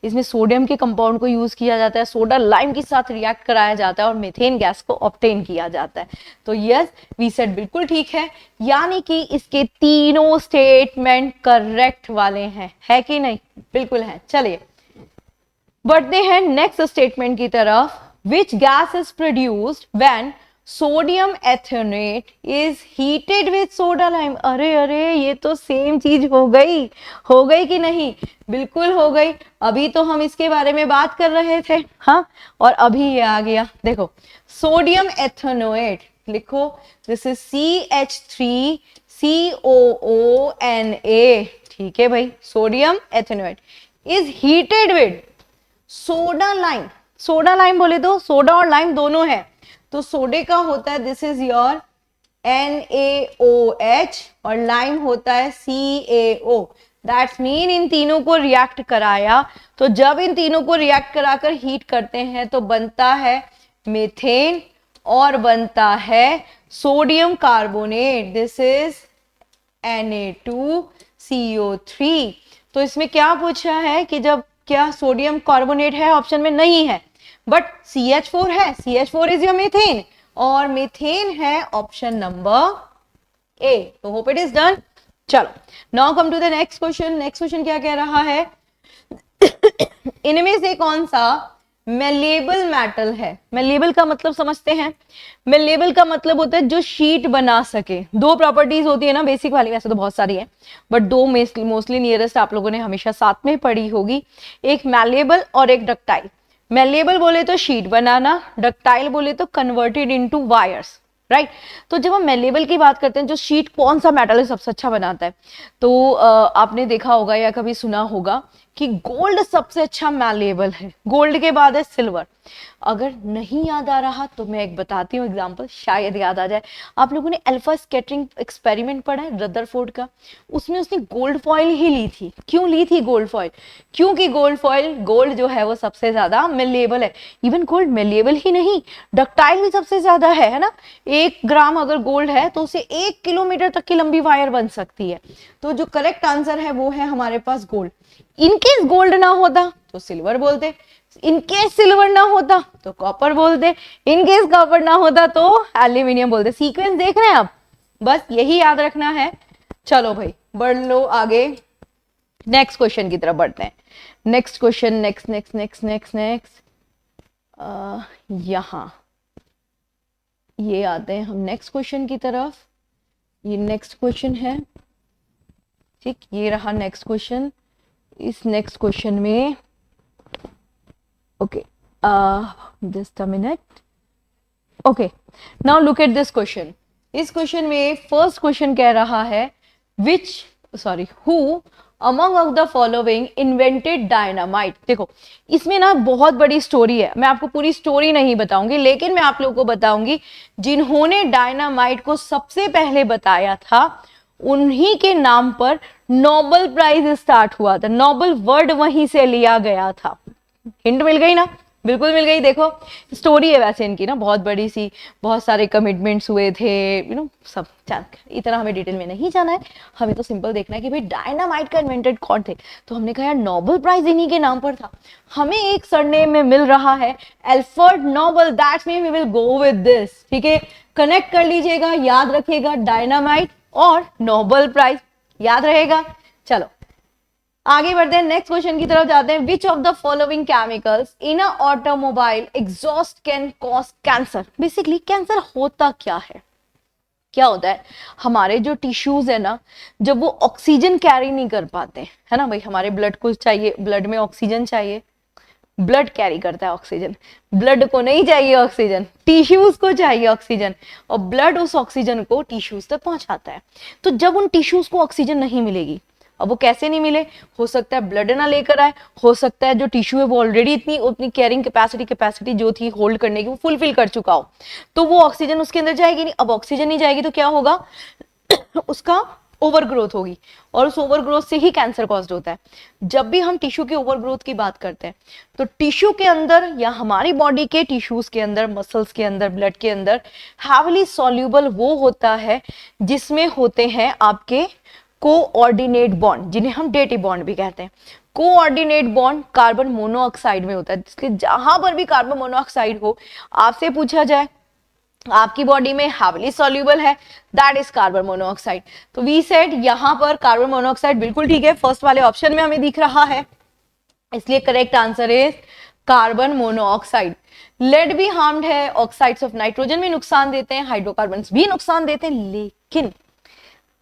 इसमें सोडियम के कंपाउंड को यूज किया जाता है, सोडा लाइम के साथ रिएक्ट कराया जाता है और मीथेन गैस को ऑब्टेन किया जाता है। तो यस वी सेड बिल्कुल ठीक है, यानी कि इसके तीनों स्टेटमेंट करेक्ट वाले हैं, है कि नहीं? बिल्कुल है। चलिए बढ़ते हैं नेक्स्ट स्टेटमेंट की तरफ। Which gas is produced when sodium ethanoate is heated with soda lime. अरे अरे ये तो सेम चीज हो गई कि नहीं? बिल्कुल हो गई। अभी तो हम इसके बारे में बात कर रहे थे, हाँ, और अभी ये आ गया। देखो सोडियम एथेनोएट लिखो, दिस इज CH3COONA, ठीक है भाई। Sodium ethanoate is heated with soda lime. Soda lime बोले तो सोडा और लाइम दोनों है, तो सोडे का होता है दिस इज योर NaOH और लाइम होता है CaO। दैट्स मीन इन तीनों को रिएक्ट कराया, तो जब इन तीनों को रिएक्ट कराकर हीट करते हैं तो बनता है मीथेन और बनता है sodium carbonate, this is Na2CO3। तो इसमें क्या पूछा है कि जब क्या सोडियम कार्बोनेट है? ऑप्शन में नहीं है, बट CH4 है, CH4 इज योर मीथेन, और मीथेन है ऑप्शन नंबर A। तो होप इट इज डन। चलो now come to the next question. Next question क्या कह रहा है? इनमें से कौन सा मेलेबल मेटल है? मेलेबल का मतलब समझते हैं। मेलेबल का मतलब होता है जो शीट बना सके। दो प्रॉपर्टीज होती है ना बेसिक वाली, वैसे तो बहुत सारी है, बट दो मोस्टली नियरेस्ट आप लोगों ने हमेशा साथ में पढ़ी होगी, एक मेलेबल और एक डक्टाइल। मेलेबल बोले तो शीट बनाना, डक्टाइल बोले तो कन्वर्टेड इनटू वायर्स, राइट। तो जब हम मेलेबल की बात करते हैं, जो शीट कौन सा मेटल है सबसे अच्छा बनाता है, तो आपने देखा होगा या कभी सुना होगा कि गोल्ड सबसे अच्छा मेलेबल है, गोल्ड के बाद है सिल्वर। अगर नहीं याद आ रहा तो मैं एक बताती हूँ एग्जांपल, शायद याद आ जाए। आप लोगों ने अल्फा स्कैटरिंग एक्सपेरिमेंट पढ़ा है रदरफोर्ड का, उसमें उसने गोल्ड फॉइल ही ली थी। क्यों ली थी गोल्ड फॉइल? क्योंकि गोल्ड जो है वो सबसे ज्यादा मेलेबल है। इवन गोल्ड मेलेबल ही नहीं, डक्टाइल भी सबसे ज्यादा है ना। 1 ग्राम अगर गोल्ड है तो उसे 1 किलोमीटर तक की लंबी वायर बन सकती है। तो जो करेक्ट आंसर है वो है हमारे पास गोल्ड। इनकेस गोल्ड ना होता तो सिल्वर बोलते, इनकेस सिल्वर ना होता तो कॉपर बोलते, इनकेस कॉपर ना होता तो एल्यूमिनियम बोलते। सीक्वेंस देख रहे हैं आप, बस यही याद रखना है। चलो भाई बढ़ लो आगे, नेक्स्ट क्वेश्चन की तरफ बढ़ते हैं। नेक्स्ट क्वेश्चन, नेक्स्ट यहां ये आते हैं हम नेक्स्ट क्वेश्चन की तरफ। ये नेक्स्ट क्वेश्चन है, ठीक, ये रहा नेक्स्ट क्वेश्चन। इस नेक्स्ट क्वेश्चन में okay, just a minute. Okay now look at this question. इस क्वेश्चन में फर्स्ट क्वेश्चन कह रहा है who among of the following invented dynamite. देखो इसमें ना बहुत बड़ी स्टोरी है, मैं आपको पूरी स्टोरी नहीं बताऊंगी, लेकिन मैं आप लोगों को बताऊंगी जिन्होंने डायनामाइट को सबसे पहले बताया था उन्हीं के नाम पर नोबेल प्राइज स्टार्ट हुआ था, नोबेल वर्ड वहीं से लिया गया था। हिंट मिल गई ना, बिल्कुल मिल गई। देखो स्टोरी है वैसे इनकी ना बहुत बड़ी सी, बहुत सारे कमिटमेंट्स हुए थे, सब इतना हमें डिटेल में नहीं जाना है, हमें तो सिंपल देखना है कि भाई डायनामाइट का इन्वेंटेड कौन थे। तो हमने कहा यार नोबेल प्राइज इन्हीं के नाम पर था, हमें एक सरनेम में मिल रहा है Alfred Nobel, that's mean we will go with this. ठीक है, कनेक्ट कर लीजिएगा, याद रखिएगा डायनामाइट और नोबेल प्राइज, याद रहेगा। चलो आगे बढ़ते हैं, नेक्स्ट क्वेश्चन की तरफ जाते हैं। Which of the following chemicals in a automobile exhaust can cause cancer. Basically cancer होता क्या है, क्या होता है, हमारे जो टिश्यूज है ना, जब वो ऑक्सीजन कैरी नहीं कर पाते, है ना भाई, हमारे ब्लड को चाहिए, ब्लड में ऑक्सीजन चाहिए, ब्लड कैरी करता है ऑक्सीजन, ब्लड को नहीं चाहिए ऑक्सीजन, टिश्यूज को चाहिए ऑक्सीजन, और ब्लड उस ऑक्सीजन को टिश्यूज तक पहुंचाता है। तो जब उन टिश्यूज को ऑक्सीजन नहीं मिलेगी, अब वो कैसे नहीं मिले, हो सकता है ब्लड ना लेकर आए, हो सकता है जो टिश्यू है वो ऑलरेडी इतनी उतनी कैरिंग कैपेसिटी जो थी होल्ड करने की वो फुलफिल कर चुका हो, तो वो ऑक्सीजन उसके अंदर जाएगी नहीं। अब ऑक्सीजन नहीं जाएगी तो क्या होगा उसका ओवर ग्रोथ होगी, और उस ओवर ग्रोथ से ही कैंसर कॉज्ड होता है। जब भी हम टिश्यू की ओवर ग्रोथ की बात करते हैं तो टिश्यू के अंदर या हमारी बॉडी के टिश्यूज के अंदर, मसल्स के अंदर, ब्लड के अंदर हैवली सॉल्यूबल वो होता है जिसमें होते हैं आपके कोऑर्डिनेट बॉन्ड, जिन्हें हम डेटिव बॉन्ड भी कहते हैं। कोऑर्डिनेट बॉन्ड कार्बन मोनोऑक्साइड में होता है, जिसके जहां पर भी कार्बन मोनोऑक्साइड हो, आपसे पूछा जाए आपकी बॉडी में हैवली सॉल्यूबल है, दैट इज कार्बन मोनोऑक्साइड। तो वी सेड यहां पर कार्बन मोनोऑक्साइड बिल्कुल ठीक है, फर्स्ट वाले ऑप्शन में हमें दिख रहा है, इसलिए correct answer is carbon monoxide. Lead भी हार्म्ड है, ऑक्साइड्स ऑफ नाइट्रोजन भी नुकसान देते हैं, हाइड्रोकार्बन्स भी नुकसान देते हैं, लेकिन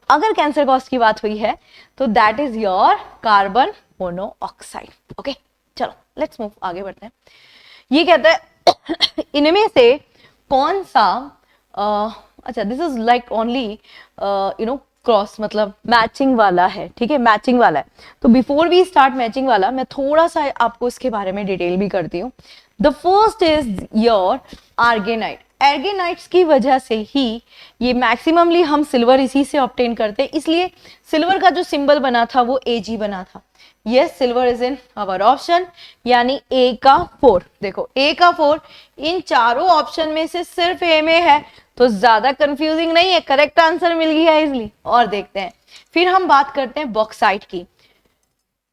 अगर कैंसर कॉज की बात हुई है तो that is your carbon monoxide. Okay चलो लेट्स मूव, आगे बढ़ते हैं। ये कहता है इनमें से कौन सा अच्छा this is like only cross, मतलब मैचिंग वाला है, ठीक है, मैचिंग वाला है। तो बिफोर वी स्टार्ट मैचिंग वाला, मैं थोड़ा सा आपको इसके बारे में डिटेल भी करती हूँ। The first is your aragonite. Aragonites की वजह से ही ये मैक्सिममली हम सिल्वर इसी से ऑब्टेन करते हैं, इसलिए सिल्वर का जो सिंबल बना था वो Ag बना था। Yes silver is in our option, यानी A का 4। देखो A का 4 इन चारों ऑप्शन में से सिर्फ A में है, तो ज्यादा कंफ्यूजिंग नहीं है, करेक्ट आंसर मिल गया इजली। और देखते हैं, फिर हम बात करते हैं बॉक्साइट की।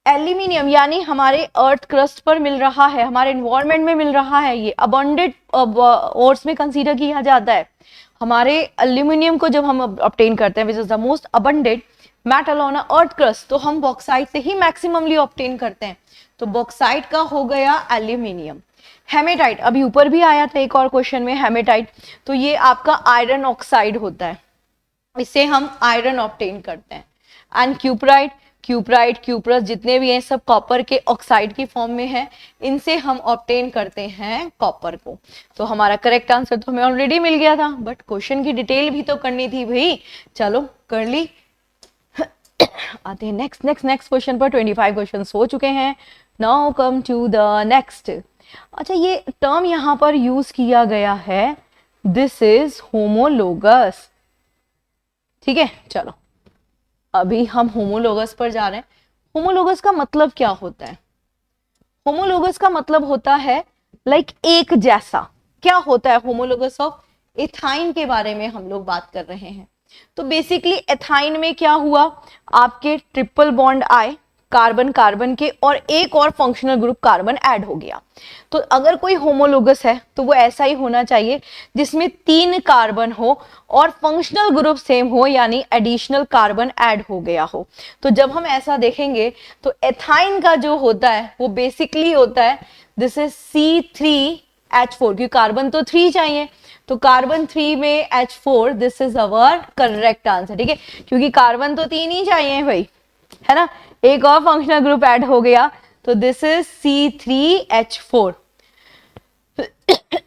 एल्यूमिनियम यानी हमारे अर्थ क्रस्ट पर मिल रहा है, हमारे एनवायरनमेंट में मिल रहा है, ये अबंडेंट ओर्स में कंसीडर किया जाता है। हमारे एल्यूमिनियम को जब हम ऑब्टेन करते हैं, which is the most abundant metal on earth crust, तो हम बॉक्साइट से ही मैक्सिममली ऑब्टेन करते हैं। तो बॉक्साइट का हो गया एल्यूमिनियम। हेमेटाइट अभी ऊपर भी आया था एक और क्वेश्चन में, हेमेटाइट, तो ये आपका आयरन ऑक्साइड होता है, इससे हम आयरन ऑब्टेन करते हैं। एंड क्यूपराइट, क्यूपराइट, क्यूप्रस जितने भी हैं सब कॉपर के ऑक्साइड की फॉर्म में है, इनसे हम ऑब्टेन करते हैं कॉपर को। तो हमारा करेक्ट आंसर तो हमें ऑलरेडी मिल गया था, बट क्वेश्चन की डिटेल भी तो करनी थी भाई, चलो कर ली। आते हैं नेक्स्ट क्वेश्चन पर। 25 क्वेश्चन हो चुके हैं, now come to the next. अच्छा ये टर्म यहां पर यूज किया गया है, दिस इज होमोलोगस, ठीक है। चलो अभी हम होमोलोगस पर जा रहे हैं। होमोलोगस का मतलब क्या होता है? होमोलोगस का मतलब होता है लाइक एक जैसा। क्या होता है होमोलोगस ऑफ एथाइन के बारे में हम लोग बात कर रहे हैं। तो बेसिकली एथाइन में क्या हुआ, आपके ट्रिपल बॉन्ड आए कार्बन कार्बन के, और एक और फंक्शनल ग्रुप कार्बन ऐड हो गया। तो अगर कोई होमोलोगस है तो वो ऐसा ही होना चाहिए जिसमें 3 कार्बन हो और फंक्शनल ग्रुप सेम हो, यानी एडिशनल कार्बन ऐड हो गया हो। तो जब हम ऐसा देखेंगे तो एथाइन का जो होता है वो बेसिकली होता है दिस इज C3H4, क्योंकि कार्बन तो 3 चाहिए, तो कार्बन 3 में H4, this is our correct answer, ठीक है, क्योंकि कार्बन तो 3 ही चाहिए भाई, है ना, एक और फंक्शनल ग्रुप ऐड हो गया, तो दिस इज C3H4।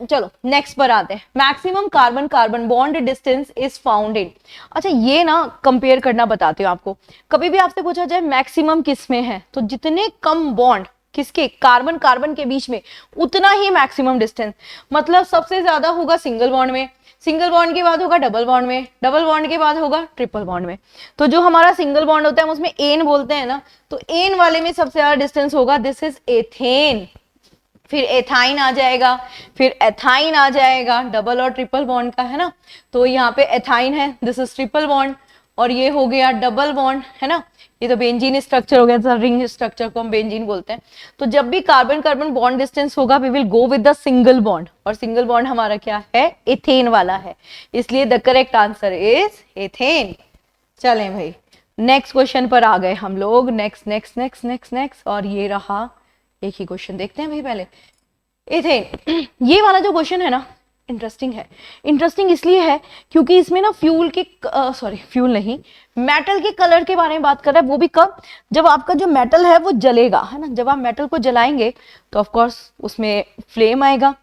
चलो नेक्स्ट पर आते हैं। Maximum carbon carbon bond distance is found in. अच्छा ये ना कंपेयर करना बताती हूँ आपको। कभी भी आपसे पूछा जाए मैक्सिमम किस में है, तो जितने कम बॉन्ड किसके, कार्बन कार्बन के बीच में, उतना ही मैक्सिमम डिस्टेंस। मतलब सबसे ज्यादा होगा सिंगल बॉन्ड में, सिंगल बॉन्ड के बाद होगा डबल बॉन्ड में, डबल बॉन्ड के बाद होगा ट्रिपल बॉन्ड में। तो जो हमारा सिंगल बॉन्ड होता है उसमें एन बोलते हैं ना, तो एन वाले में सबसे ज्यादा डिस्टेंस होगा, दिस इज एथेन। फिर एथाइन आ जाएगा, फिर एथाइन आ जाएगा, डबल और ट्रिपल बॉन्ड का है ना। तो यहाँ पे एथाइन है, दिस इज ट्रिपल बॉन्ड, और ये हो गया डबल बॉन्ड, है ना। ये तो बेंजीन स्ट्रक्चर हो गया, रिंग स्ट्रक्चर को हम बेंजीन बोलते हैं। तो जब भी कार्बन कार्बन बॉन्ड डिस्टेंस होगा we will go with the single bond, और सिंगल बॉन्ड हमारा क्या है, एथेन वाला है, इसलिए the correct answer is ethane. चलें भाई नेक्स्ट क्वेश्चन पर आ गए हम लोग। Next next next next next, और ये रहा, एक ही क्वेश्चन देखते हैं भाई पहले। एथेन, ये वाला जो क्वेश्चन है ना इंटरेस्टिंग है। इंटरेस्टिंग इसलिए है क्योंकि इसमें ना फ्यूल के फ्यूल नहीं, मेटल के कलर के बारे में बात कर रहा है। वो भी कब, जब आपका जो मेटल है वो जलेगा, है ना। जब आप मेटल को जलाएंगे तो ऑफ कोर्स उसमें फ्लेम आएगा,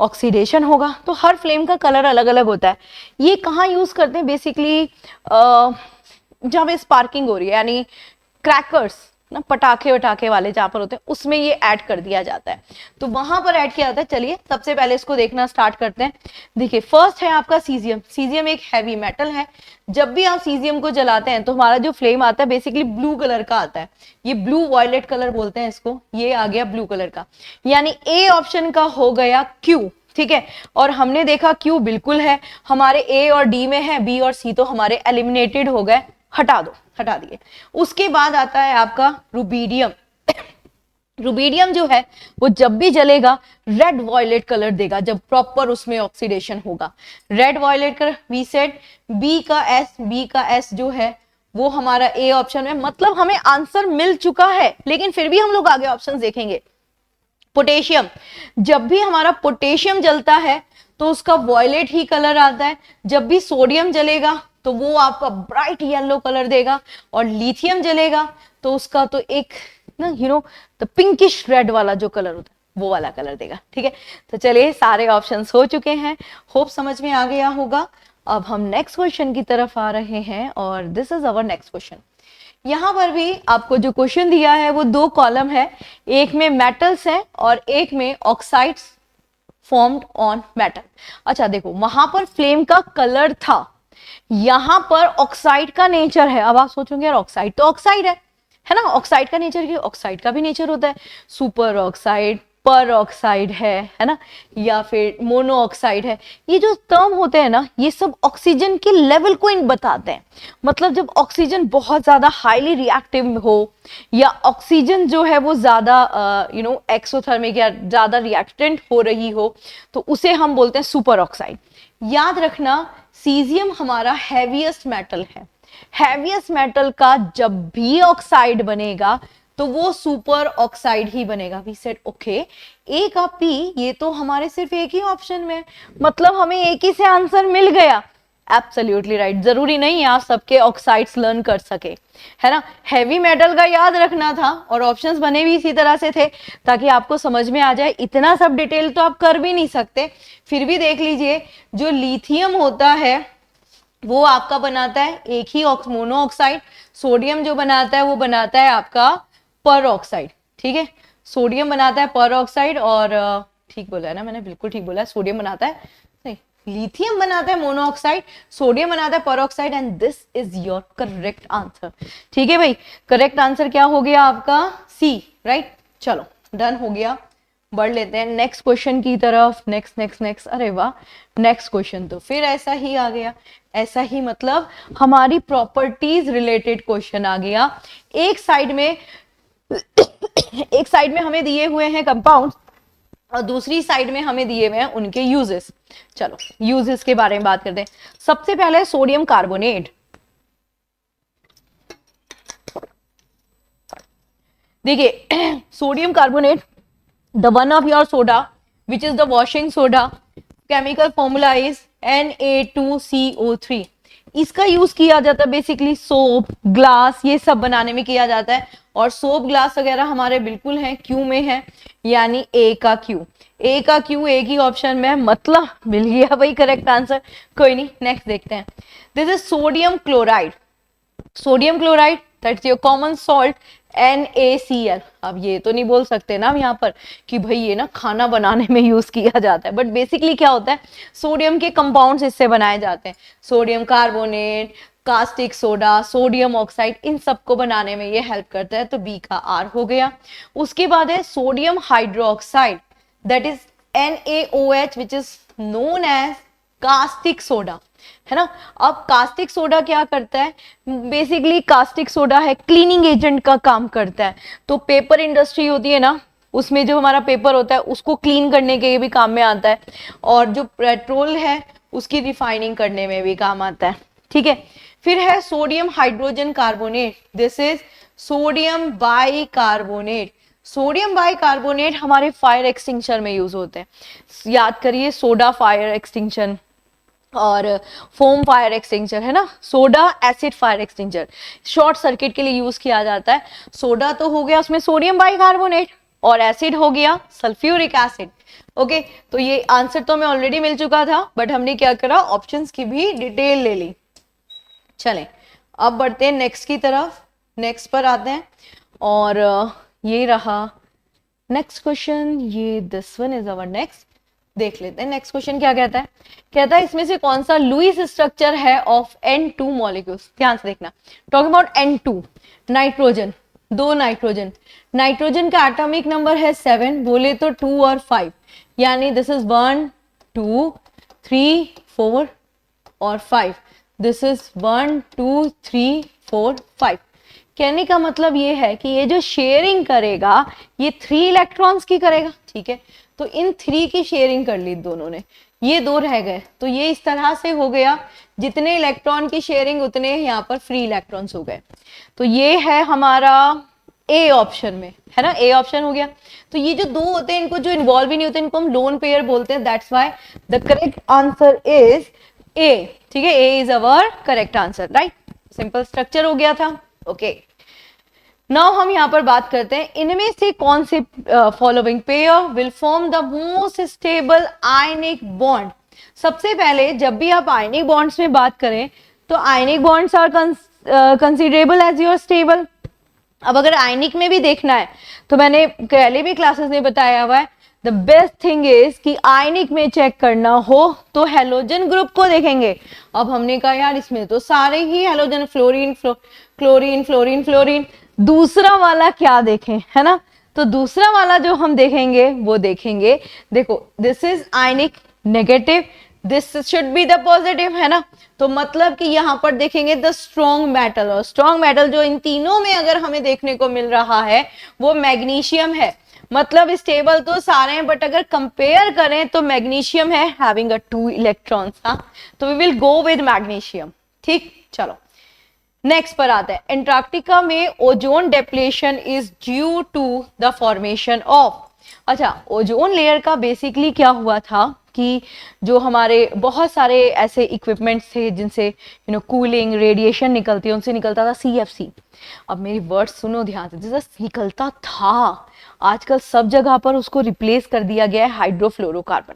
ऑक्सीडेशन होगा, तो हर फ्लेम का कलर अलग अलग होता है। ये कहाँ यूज करते हैं बेसिकली, जब स्पार्किंग हो रही है, यानी क्रैकर्स ना, पटाखे वटाखे वाले जहां पर होते हैं उसमें ये ऐड कर दिया जाता है, तो वहां पर ऐड किया जाता है। चलिए सबसे पहले इसको देखना स्टार्ट करते हैं। देखिए फर्स्ट है आपका सीजियम। सीजियम एक हैवी मेटल है। जब भी आप सीजियम को जलाते हैं तो हमारा जो फ्लेम आता है बेसिकली ब्लू कलर का आता है। ये ब्लू वॉयलेट कलर बोलते हैं इसको, ये आ गया ब्लू कलर का, यानी ए ऑप्शन का हो गया क्यू। ठीक है, और हमने देखा क्यू बिल्कुल है, हमारे ए और डी में है, बी और सी तो हमारे एलिमिनेटेड हो गए, हटा दो, हटा दिए। उसके बाद आता है आपका रुबीडियम। रुबीडियम जो है वो जब भी जलेगा रेड वॉयलेट कलर देगा, जब प्रॉपर उसमें ऑक्सीडेशन होगा, red violet colour. We said B का एस जो है वो हमारा ए ऑप्शन में, मतलब हमें आंसर मिल चुका है, लेकिन फिर भी हम लोग आगे ऑप्शन देखेंगे। पोटेशियम, जब भी हमारा पोटेशियम जलता है तो उसका वॉयलेट ही कलर आता है। जब भी सोडियम जलेगा तो वो आपका ब्राइट येलो कलर देगा, और लिथियम जलेगा तो उसका तो एक ना द पिंकिश रेड वाला जो कलर होता है वो वाला कलर देगा। ठीक है, तो चलिए सारे ऑप्शंस हो चुके हैं, होप समझ में आ गया होगा। अब हम नेक्स्ट क्वेश्चन की तरफ आ रहे हैं, और this is our next question. यहाँ पर भी आपको जो क्वेश्चन दिया है वो दो कॉलम है, एक में मेटल्स है और एक में ऑक्साइड्स फॉर्म्ड ऑन मेटल। अच्छा देखो, वहां पर फ्लेम का कलर था, यहां पर ऑक्साइड का नेचर है। अब आप सोचोगे यार ऑक्साइड तो ऑक्साइड है ना, ऑक्साइड का नेचर की, ऑक्साइड का भी नेचर होता है, सुपर ऑक्साइड, पर ऑक्साइड है ना, या फिर मोनो ऑक्साइड है। ये जो टर्म होते हैं ना, ये सब ऑक्सीजन के लेवल को इन बताते हैं। मतलब जब ऑक्सीजन बहुत ज्यादा हाईली रिएक्टिव हो, या ऑक्सीजन जो है वो ज्यादा एक्सोथर्मिक या ज्यादा रिएक्टेंट हो रही हो, तो उसे हम बोलते हैं सुपर ऑक्साइड। याद रखना सीजियम हमारा हैवीएस्ट मेटल है, हैवीएस्ट मेटल का जब भी ऑक्साइड बनेगा तो वो सुपर ऑक्साइड ही बनेगा। वी सेड ओके, ए का पी, ये तो हमारे सिर्फ एक ही ऑप्शन में, मतलब हमें एक ही से आंसर मिल गया। एब्सोल्युटली राइट, जरूरी नहीं है आप सबके ऑक्साइड्स लर्न कर सके, है ना। हैवी मेटल का याद रखना था, और ऑप्शंस बने भी इसी तरह से थे ताकि आपको समझ में आ जाए। इतना सब डिटेल तो आप कर भी नहीं सकते, फिर भी देख लीजिए, जो लिथियम होता है वो आपका बनाता है एक ही मोनो ऑक्साइड, सोडियम जो बनाता है वो बनाता है आपका पर ऑक्साइड। ठीक है, सोडियम बनाता है पर ऑक्साइड, और ठीक बोला है ना मैंने, बिल्कुल ठीक बोला है, सोडियम बनाता है, नहीं लिथियम बनाता है मोनोऑक्साइड, सोडियम बनाता है peroxide, and this is your correct answer. ठीक है भाई, करेक्ट आंसर क्या हो गया आपका, सी, राइट। चलो डन हो गया, बढ़ लेते हैं नेक्स्ट क्वेश्चन की तरफ। नेक्स्ट नेक्स्ट नेक्स्ट, अरे वाह, नेक्स्ट क्वेश्चन तो फिर ऐसा ही आ गया, ऐसा ही मतलब हमारी प्रॉपर्टीज रिलेटेड क्वेश्चन आ गया। एक साइड में हमें दिए हुए हैं कंपाउंड, और दूसरी साइड में हमें दिए हुए हैं उनके यूजेस। चलो यूजेस के बारे में बात करते हैं। सबसे पहले सोडियम कार्बोनेट। देखिए sodium carbonate, the one of your soda which is the washing soda, chemical formula is Na2CO3। इसका यूज किया जाता है बेसिकली सोप, ग्लास, ये सब बनाने में किया जाता है। और सोप, ग्लास वगैरह हमारे बिल्कुल हैं, क्यू में है, यानी ए का क्यू। ए का क्यू एक ही ऑप्शन में है, मतलब मिल गया भाई करेक्ट आंसर। कोई नहीं, नेक्स्ट देखते हैं। This is sodium chloride. Sodium chloride that's your common salt NaCl। अब ये तो नहीं बोल सकते ना हम यहाँ पर कि भाई ये ना खाना बनाने में यूज किया जाता है, बट बेसिकली क्या होता है, सोडियम के कंपाउंड्स इससे बनाए जाते हैं। Sodium carbonate, caustic soda, sodium oxide, इन सबको बनाने में ये हेल्प करता है। तो बी का आर हो गया। उसके बाद है sodium hydroxide, that is NaOH, which is known as caustic soda, है ना। अब कास्टिक सोडा क्या करता है, बेसिकली कास्टिक सोडा है क्लीनिंग एजेंट का काम करता है। तो पेपर इंडस्ट्री होती है ना, उसमें जो हमारा पेपर होता है उसको क्लीन करने के भी काम में आता है, और जो पेट्रोल है उसकी रिफाइनिंग करने में भी काम आता है, ठीक है। फिर है sodium hydrogen carbonate, this is sodium bicarbonate. Sodium bicarbonate हमारे फायर एक्सटिंक्शन में यूज होते हैं। याद करिए, सोडा फायर एक्सटिंक्शन और फोम फायर एक्सटिंक्शन, है ना। Soda acid fire extinction short circuit के लिए यूज किया जाता है। सोडा तो हो गया उसमें सोडियम बाइकार्बोनेट, और एसिड हो गया सल्फ्यूरिक एसिड। ओके, तो ये आंसर तो हमें ऑलरेडी मिल चुका था, बट हमने क्या करा, ऑप्शंस की भी डिटेल ले ली। चलें अब बढ़ते हैं नेक्स्ट की तरफ, नेक्स्ट पर आते हैं। और ये रहा नेक्स्ट क्वेश्चन, ये this one is our next. देख लेते हैं नेक्स्ट क्वेश्चन क्या कहता है। कहता है इसमें से कौन सा लुईस स्ट्रक्चर है ऑफ N2 मॉलिक्यूल्स। ध्यान से देखना, टॉकिंग अबाउट N2, नाइट्रोजन, दो नाइट्रोजन, नाइट्रोजन का एटॉमिक नंबर है 7, बोले तो 2 और 5, यानी दिस इज 1 2 3 4 और 5, दिस इज 1 2 3 4 5। कहने का मतलब ये है कि ये जो शेयरिंग करेगा ये 3 इलेक्ट्रॉन्स की करेगा, ठीक है। तो इन 3 की शेयरिंग कर ली दोनों ने, ये 2 रह गए, तो ये इस तरह से हो गया, जितने इलेक्ट्रॉन की शेयरिंग उतने यहाँ पर फ्री इलेक्ट्रॉन्स हो गए। तो ये है हमारा ए ऑप्शन में, है ना, ए ऑप्शन हो गया। तो ये जो 2 होते हैं, इनको जो इन्वॉल्व ही नहीं होते, इनको हम लोन पेयर बोलते हैं। That's why the correct answer is A, ठीक है। A is our correct answer, right. Simple structure हो गया था, ओके। नाउ हम यहाँ पर बात करते हैं, इनमें से कौन से following pair will form the most stable ionic bond. सबसे पहले जब भी आप आयनिक बॉन्ड्स में बात करें तो ionic bonds are considerable as your stable. अब अगर आयनिक में भी देखना है तो मैंने पहले भी क्लासेस में बताया हुआ है, द बेस्ट थिंग इज कि आयनिक में चेक करना हो तो हेलोजन ग्रुप को देखेंगे। अब हमने कहा यार इसमें तो सारे ही halogen, fluorine chlorine fluorine fluorine, दूसरा वाला क्या देखें, है ना। तो दूसरा वाला जो हम देखेंगे वो देखेंगे, देखो this is ionic negative, this should be the positive, है ना। तो मतलब कि यहाँ पर देखेंगे द स्ट्रॉन्ग मेटल, और स्ट्रॉन्ग मेटल जो इन तीनों में अगर हमें देखने को मिल रहा है वो मैग्नीशियम है। मतलब स्टेबल तो सारे हैं, बट अगर कंपेयर करें तो मैग्नीशियम है हैविंग 2 इलेक्ट्रॉन्स, हाँ, तो we will go with magnesium, ठीक। चलो नेक्स्ट पर आता है, एंटार्क्टिका में ozone depletion is due to the formation of. अच्छा, ओजोन लेयर का बेसिकली क्या हुआ था कि जो हमारे बहुत सारे ऐसे इक्विपमेंट्स थे जिनसे कूलिंग रेडिएशन निकलती है, उनसे निकलता था CFC। अब मेरी वर्ड्स सुनो ध्यान से, जैसे निकलता था, आजकल सब जगह पर उसको रिप्लेस कर दिया गया है हाइड्रोफ्लोरोकार्बन।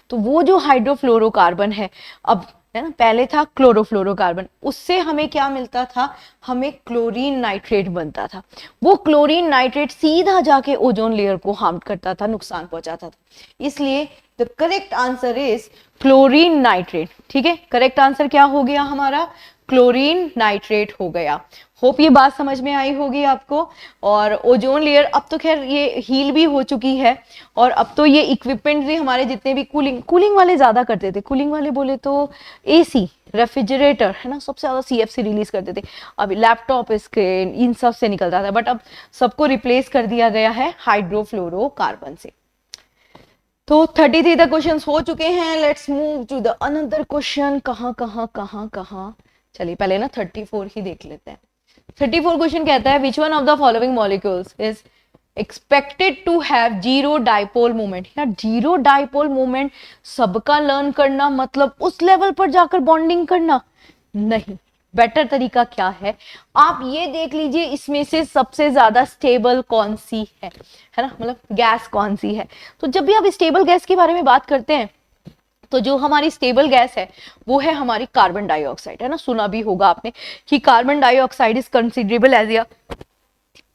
तो वो जो हाइड्रोफ्लोरोकार्बन है, अब है ना, पहले था क्लोरोफ्लोरोकार्बन, उससे हमें क्या मिलता था, हमें क्लोरीन नाइट्रेट बनता था। वो क्लोरीन नाइट्रेट सीधा जाके ओजोन लेयर को हार्म करता था, नुकसान पहुंचाता था। इसलिए the correct answer is chlorine nitrate, ठीक है। करेक्ट आंसर क्या हो गया हमारा, क्लोरीन नाइट्रेट हो गया। होप ये बात समझ में आई होगी आपको। और ओजोन लेयर अब तो खैर ये हील भी हो चुकी है, और अब तो ये इक्विपमेंट भी हमारे जितने भी कूलिंग वाले ज्यादा करते थे, कूलिंग वाले बोले तो AC, रेफ्रिजरेटर, है ना, सबसे ज्यादा CFC रिलीज करते थे। अभी लैपटॉप स्क्रीन इन सब से निकलता था, बट अब सबको रिप्लेस कर दिया गया है हाइड्रोफ्लोरोकार्बन से। तो 33 तक क्वेश्चंस हो चुके हैं। Let's move to the another question. कहाँ चलिए पहले ना 34 ही देख लेते हैं। 34 क्वेश्चन कहता है, which one of the following molecules is expected to have zero dipole moment. यार जीरो डाइपोल मोमेंट सबका लर्न करना मतलब उस लेवल पर जाकर बॉन्डिंग करना, नहीं, बेटर तरीका क्या है, आप ये देख लीजिए इसमें से सबसे ज्यादा स्टेबल कौन सी है ना, मतलब गैस कौन सी है। तो जब भी आप स्टेबल गैस के बारे में बात करते हैं तो जो हमारी स्टेबल गैस है वो है हमारी कार्बन डाइऑक्साइड, है ना। सुना भी होगा आपने कि carbon dioxide is considerable as a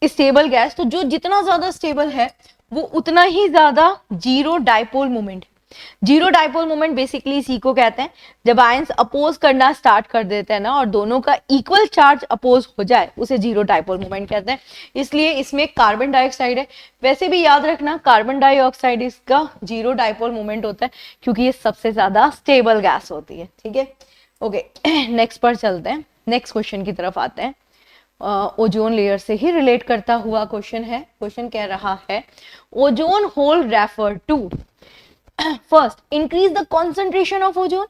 stable gas. तो जो जितना ज्यादा स्टेबल है वो उतना ही ज्यादा zero dipole moment. Zero dipole moment basically इसी को कहते हैं जब आयंस अपोज करना स्टार्ट कर देते हैं ना और दोनों का इक्वल चार्ज अपोज हो जाए, उसे जीरो डाइपोल मोमेंट कहते हैं। इसलिए इसमें कार्बन डाइऑक्साइड है। वैसे भी याद रखना कार्बन डाइऑक्साइड इसका जीरो डाइपोल मोमेंट होता है क्योंकि ये सबसे ज्यादा स्टेबल गैस होती है, ठीक है। ओके, नेक्स्ट पर चलते हैं, नेक्स्ट क्वेश्चन की तरफ आते हैं। ओजोन लेयर से ही रिलेट करता हुआ क्वेश्चन है। क्वेश्चन कह रहा है ozone hole refer to first increase the concentration of ozone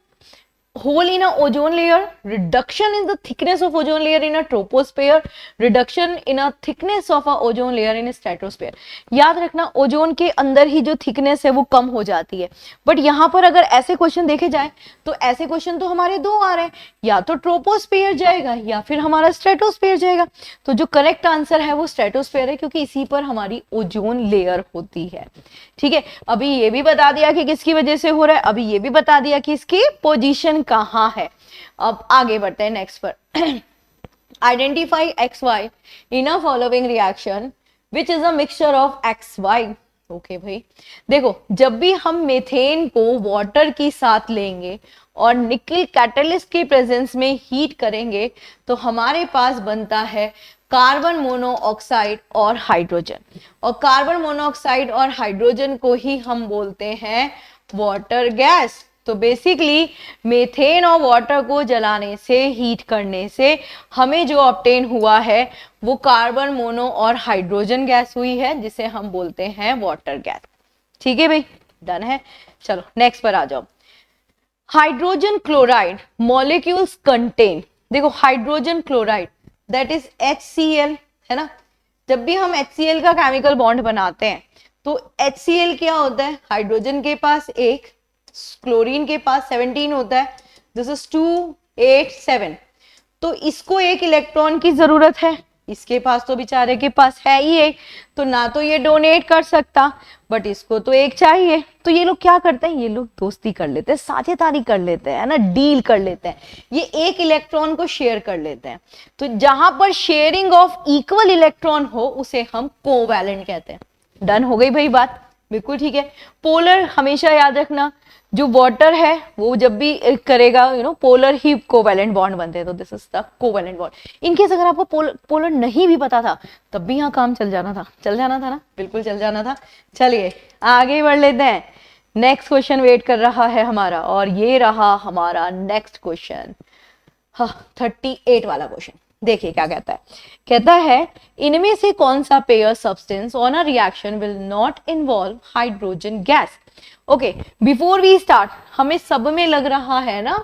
hole in a ozone layer, reduction in the thickness of ozone layer in a troposphere, reduction in a thickness of a ozone layer in a stratosphere। याद रखना ozone के अंदर ही जो thickness है वो कम हो जाती है। बट यहाँ पर अगर ऐसे क्वेश्चन देखे जाए तो ऐसे क्वेश्चन तो हमारे दो आ रहे हैं, या तो ट्रोपोस्फेयर जाएगा या फिर हमारा स्ट्रेटोस्फेयर जाएगा। तो जो करेक्ट आंसर है वो स्ट्रेटोस्फेयर है क्योंकि इसी पर हमारी ओजोन लेयर होती है, ठीक है। अभी ये भी बता दिया कि किसकी वजह से हो रहा है, अभी ये भी बता दिया कि इसकी पोजीशन कहाँ है। अब आगे बढ़ते हैं नेक्स्ट पर। Identify X Y in a following reaction which is a mixture of X Y. Okay भाई, देखो जब भी हम मेथेन को वाटर के साथ लेंगे और निकल कैटलिस्ट के प्रेजेंस में हीट करेंगे तो हमारे पास बनता है कार्बन मोनोऑक्साइड और हाइड्रोजन। और कार्बन मोनोऑक्साइड और हाइड्रोजन को ही हम बोलते हैं वाटर गैस। तो बेसिकली मेथेन और वाटर को जलाने से, हीट करने से हमें जो ऑब्टेन हुआ है वो कार्बन मोनो और हाइड्रोजन गैस हुई है जिसे हम बोलते हैं वाटर गैस, ठीक है भाई, डन है। चलो नेक्स्ट पर आ जाओ। हाइड्रोजन क्लोराइड मॉलिक्यूल्स कंटेन, देखो hydrogen chloride that is HCl, है ना। जब भी हम HCl का केमिकल बॉन्ड बनाते हैं तो HCl क्या होता है, हाइड्रोजन के पास एक, क्लोरीन के पास 17 होता है, दिस इज 2 8 7। तो इसको एक इलेक्ट्रॉन की जरूरत है, इसके पास तो बेचारे के पास है ही एक, तो ना तो ये डोनेट कर सकता बट इसको तो एक चाहिए। तो ये लोग क्या करते हैं, ये लोग दोस्ती कर लेते हैं, साझेदारी कर लेते हैं, है ना, डील कर लेते हैं, ये एक इलेक्ट्रॉन को शेयर कर लेते हैं। तो जहां पर शेयरिंग ऑफ इक्वल इलेक्ट्रॉन हो उसे हम कोवैलेंट कहते हैं। डन हो गई भाई बात, बिल्कुल ठीक है। पोलर हमेशा याद रखना, जो वाटर है वो जब भी करेगा पोलर ही कोवैलेंट बॉन्ड बनते हैं, तो this is the covalent bond. In case अगर आपको पोलर नहीं भी पता था तब भी यहाँ काम चल जाना था ना, बिल्कुल चल जाना था। चलिए आगे बढ़ लेते हैं, नेक्स्ट क्वेश्चन वेट कर रहा है हमारा और ये रहा हमारा नेक्स्ट क्वेश्चन, हाँ 38 वाला क्वेश्चन। देखिए क्या कहता है, कहता है इनमें से कौन सा pair substance on a reaction will not involve hydrogen gas. Okay, before we start हमें सब में लग रहा है ना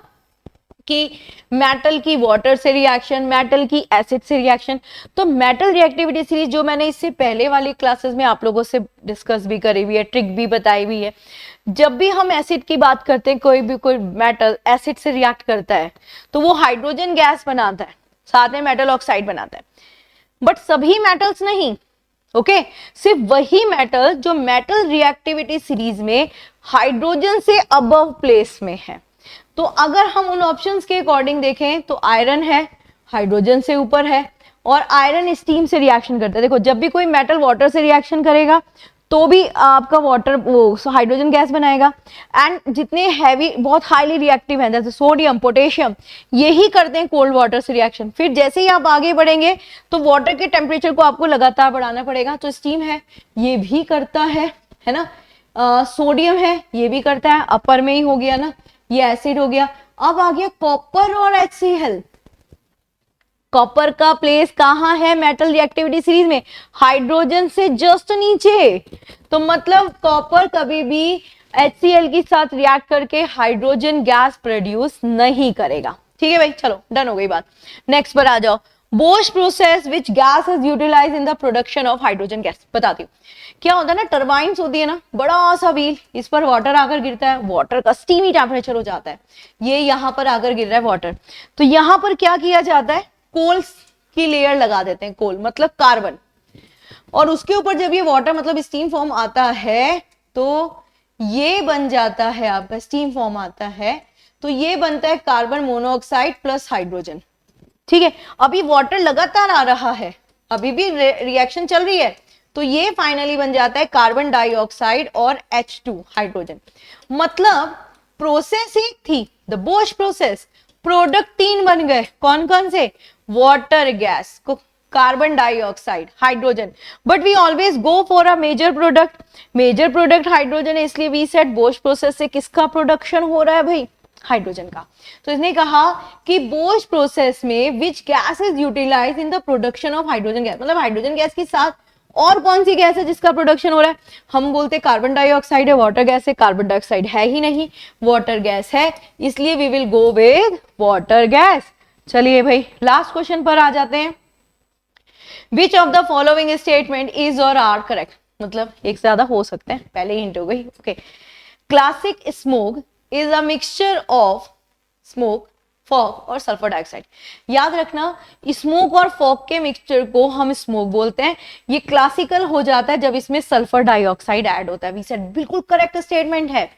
कि मेटल की वाटर से रिएक्शन, मेटल की एसिड से रिएक्शन। तो मेटल रिएक्टिविटी सीरीज जो मैंने इससे पहले वाली क्लासेस में आप लोगों से डिस्कस भी करी हुई है, ट्रिक भी बताई हुई है। जब भी हम एसिड की बात करते हैं, कोई मेटल एसिड से रिएक्ट करता है तो वो हाइड्रोजन गैस बनाता है, साथ में मेटल ऑक्साइड बनाता है। बट सभी मेटल्स नहीं, ओके सिर्फ वही मेटल जो मेटल रिएक्टिविटी सीरीज में हाइड्रोजन से अबव प्लेस में है। तो अगर हम उन ऑप्शंस के अकॉर्डिंग देखें तो आयरन है, हाइड्रोजन से ऊपर है, और आयरन स्टीम से रिएक्शन करता है। देखो जब भी कोई मेटल वाटर से रिएक्शन करेगा तो भी आपका वाटर वो हाइड्रोजन गैस बनाएगा। एंड जितने हैवी बहुत हाईली रिएक्टिव हैं जैसे सोडियम, पोटेशियम, यही करते हैं कोल्ड वाटर से रिएक्शन। फिर जैसे ही आप आगे बढ़ेंगे तो वाटर के टेम्परेचर को आपको लगातार बढ़ाना पड़ेगा। तो स्टीम है, ये भी करता है ना। सोडियम है, ये भी करता है, अपर में ही हो गया ना, ये एसिड हो गया। अब आ गया कॉपर और HCl। कॉपर का प्लेस कहां है मेटल रिएक्टिविटी सीरीज में, हाइड्रोजन से जस्ट नीचे। तो मतलब कॉपर कभी भी HCl के साथ रिएक्ट करके हाइड्रोजन गैस प्रोड्यूस नहीं करेगा। ठीक है भाई, चलो डन हो गई बात। नेक्स्ट पर आ जाओ। Bosch process which gas is utilize in the production of hydrogen gas. बताती हूँ क्या होता है ना, टर्बाइन्स होती है ना, बड़ा सा व्हील, इस पर वाटर आकर गिरता है, वाटर का स्टीमी टेम्परेचर हो जाता है, ये यहाँ पर आकर गिर रहा है वाटर, तो यहाँ पर क्या किया जाता है, कोल की लेयर लगा देते हैं, कोल मतलब कार्बन, और उसके ऊपर जब ये वाटर मतलब स्टीम फॉर्म आता है तो ये बन जाता है आपका, स्टीम फॉर्म आता है तो ये बनता है कार्बन मोनोऑक्साइड प्लस हाइड्रोजन। ठीक है, अभी वाटर लगातार आ रहा है, अभी भी रिएक्शन चल रही है, तो ये फाइनली बन जाता है कार्बन डाइऑक्साइड और H2 हाइड्रोजन। मतलब प्रोसेस एक थी, द बोश प्रोसेस, प्रोडक्ट 3 बन गए, कौन कौन से, वाटर गैस को, carbon dioxide, hydrogen, but we always go for a major product hydrogen है, इसलिए वी सेड बोश प्रोसेस से किसका प्रोडक्शन हो रहा है भाई, हाइड्रोजन का। तो इसने कहा कि बोश प्रोसेस में which gas is utilize in the production of hydrogen gas, मतलब हाइड्रोजन गैस के साथ और कौन सी गैस है जिसका प्रोडक्शन हो रहा है, हम बोलते कार्बन डाइऑक्साइड है, वाटर गैस है, कार्बन डाइऑक्साइड है ही नहीं, वाटर गैस है, इसलिए we will go with water gas. चलिए भाई लास्ट क्वेश्चन पर आ जाते हैं, which of the following statement is और आर करेक्ट, मतलब एक से ज्यादा हो सकते हैं, पहले ही हिंट हो गई। Okay, classic smoke is a mixture of smoke, fog और सल्फर डाइऑक्साइड। याद रखना, स्मोक और फॉग के मिक्सचर को हम स्मोक बोलते हैं, ये क्लासिकल हो जाता है जब इसमें सल्फर डाइऑक्साइड ऐड होता है। वी सेड बिल्कुल करेक्ट स्टेटमेंट है।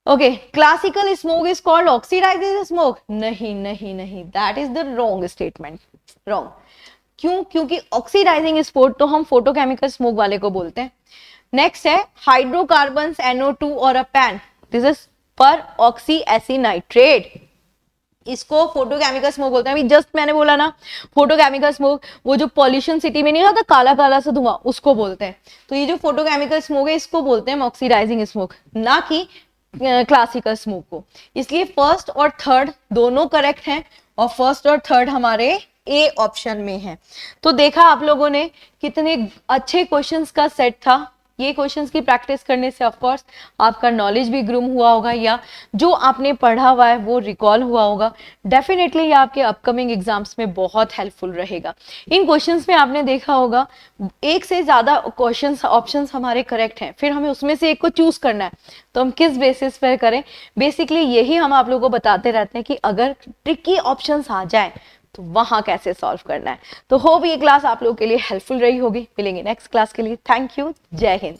Okay, classical smoke is called oxidised smoke, नहीं नहीं नहीं, that is the wrong statement, wrong. क्यों, क्योंकि ऑक्सीडाइजिंग स्मोक तो हम फोटोकेमिकल स्मोक वाले को बोलते हैं। नेक्स्ट है हाइड्रोकार्बन NO2 और अ पैन, दिस इज पर ऑक्सी एसी नाइट्रेट, इसको फोटोकेमिकल स्मोक बोलते हैं। अभी जस्ट मैंने बोला ना फोटोकेमिकल स्मोक, वो जो पॉल्यूशन सिटी में नहीं होता काला काला सा धुआं, उसको बोलते हैं। तो ये जो फोटोकेमिकल स्मोक है इसको बोलते हैं ऑक्सीडाइजिंग स्मोक, ना कि क्लासिकल स्मोक को। इसलिए फर्स्ट और थर्ड दोनों करेक्ट हैं, और फर्स्ट और थर्ड हमारे ए ऑप्शन में है। तो देखा आप लोगों ने कितने अच्छे क्वेश्चंस का सेट था। ये क्वेश्चंस की प्रैक्टिस करने से ऑफ कोर्स आपका नॉलेज भी ग्रूम हुआ होगा, या जो आपने पढ़ा हुआ है वो रिकॉल हुआ होगा। डेफिनेटली ये आपके अपकमिंग एग्जाम्स में बहुत हेल्पफुल रहेगा। इन क्वेश्चंस में आपने देखा होगा एक से ज्यादा क्वेश्चंस ऑप्शंस हमारे करेक्ट हैं, फिर हमें उसमें से एक को चूज करना है, तो हम किस बेसिस पर करें। बेसिकली यही हम आप लोगों को बताते रहते हैं कि अगर ट्रिकी ऑप्शंस आ जाए तो वहां कैसे सॉल्व करना है। तो होप ये क्लास आप लोगों के लिए हेल्पफुल रही होगी। मिलेंगे नेक्स्ट क्लास के लिए। थैंक यू, जय हिंद।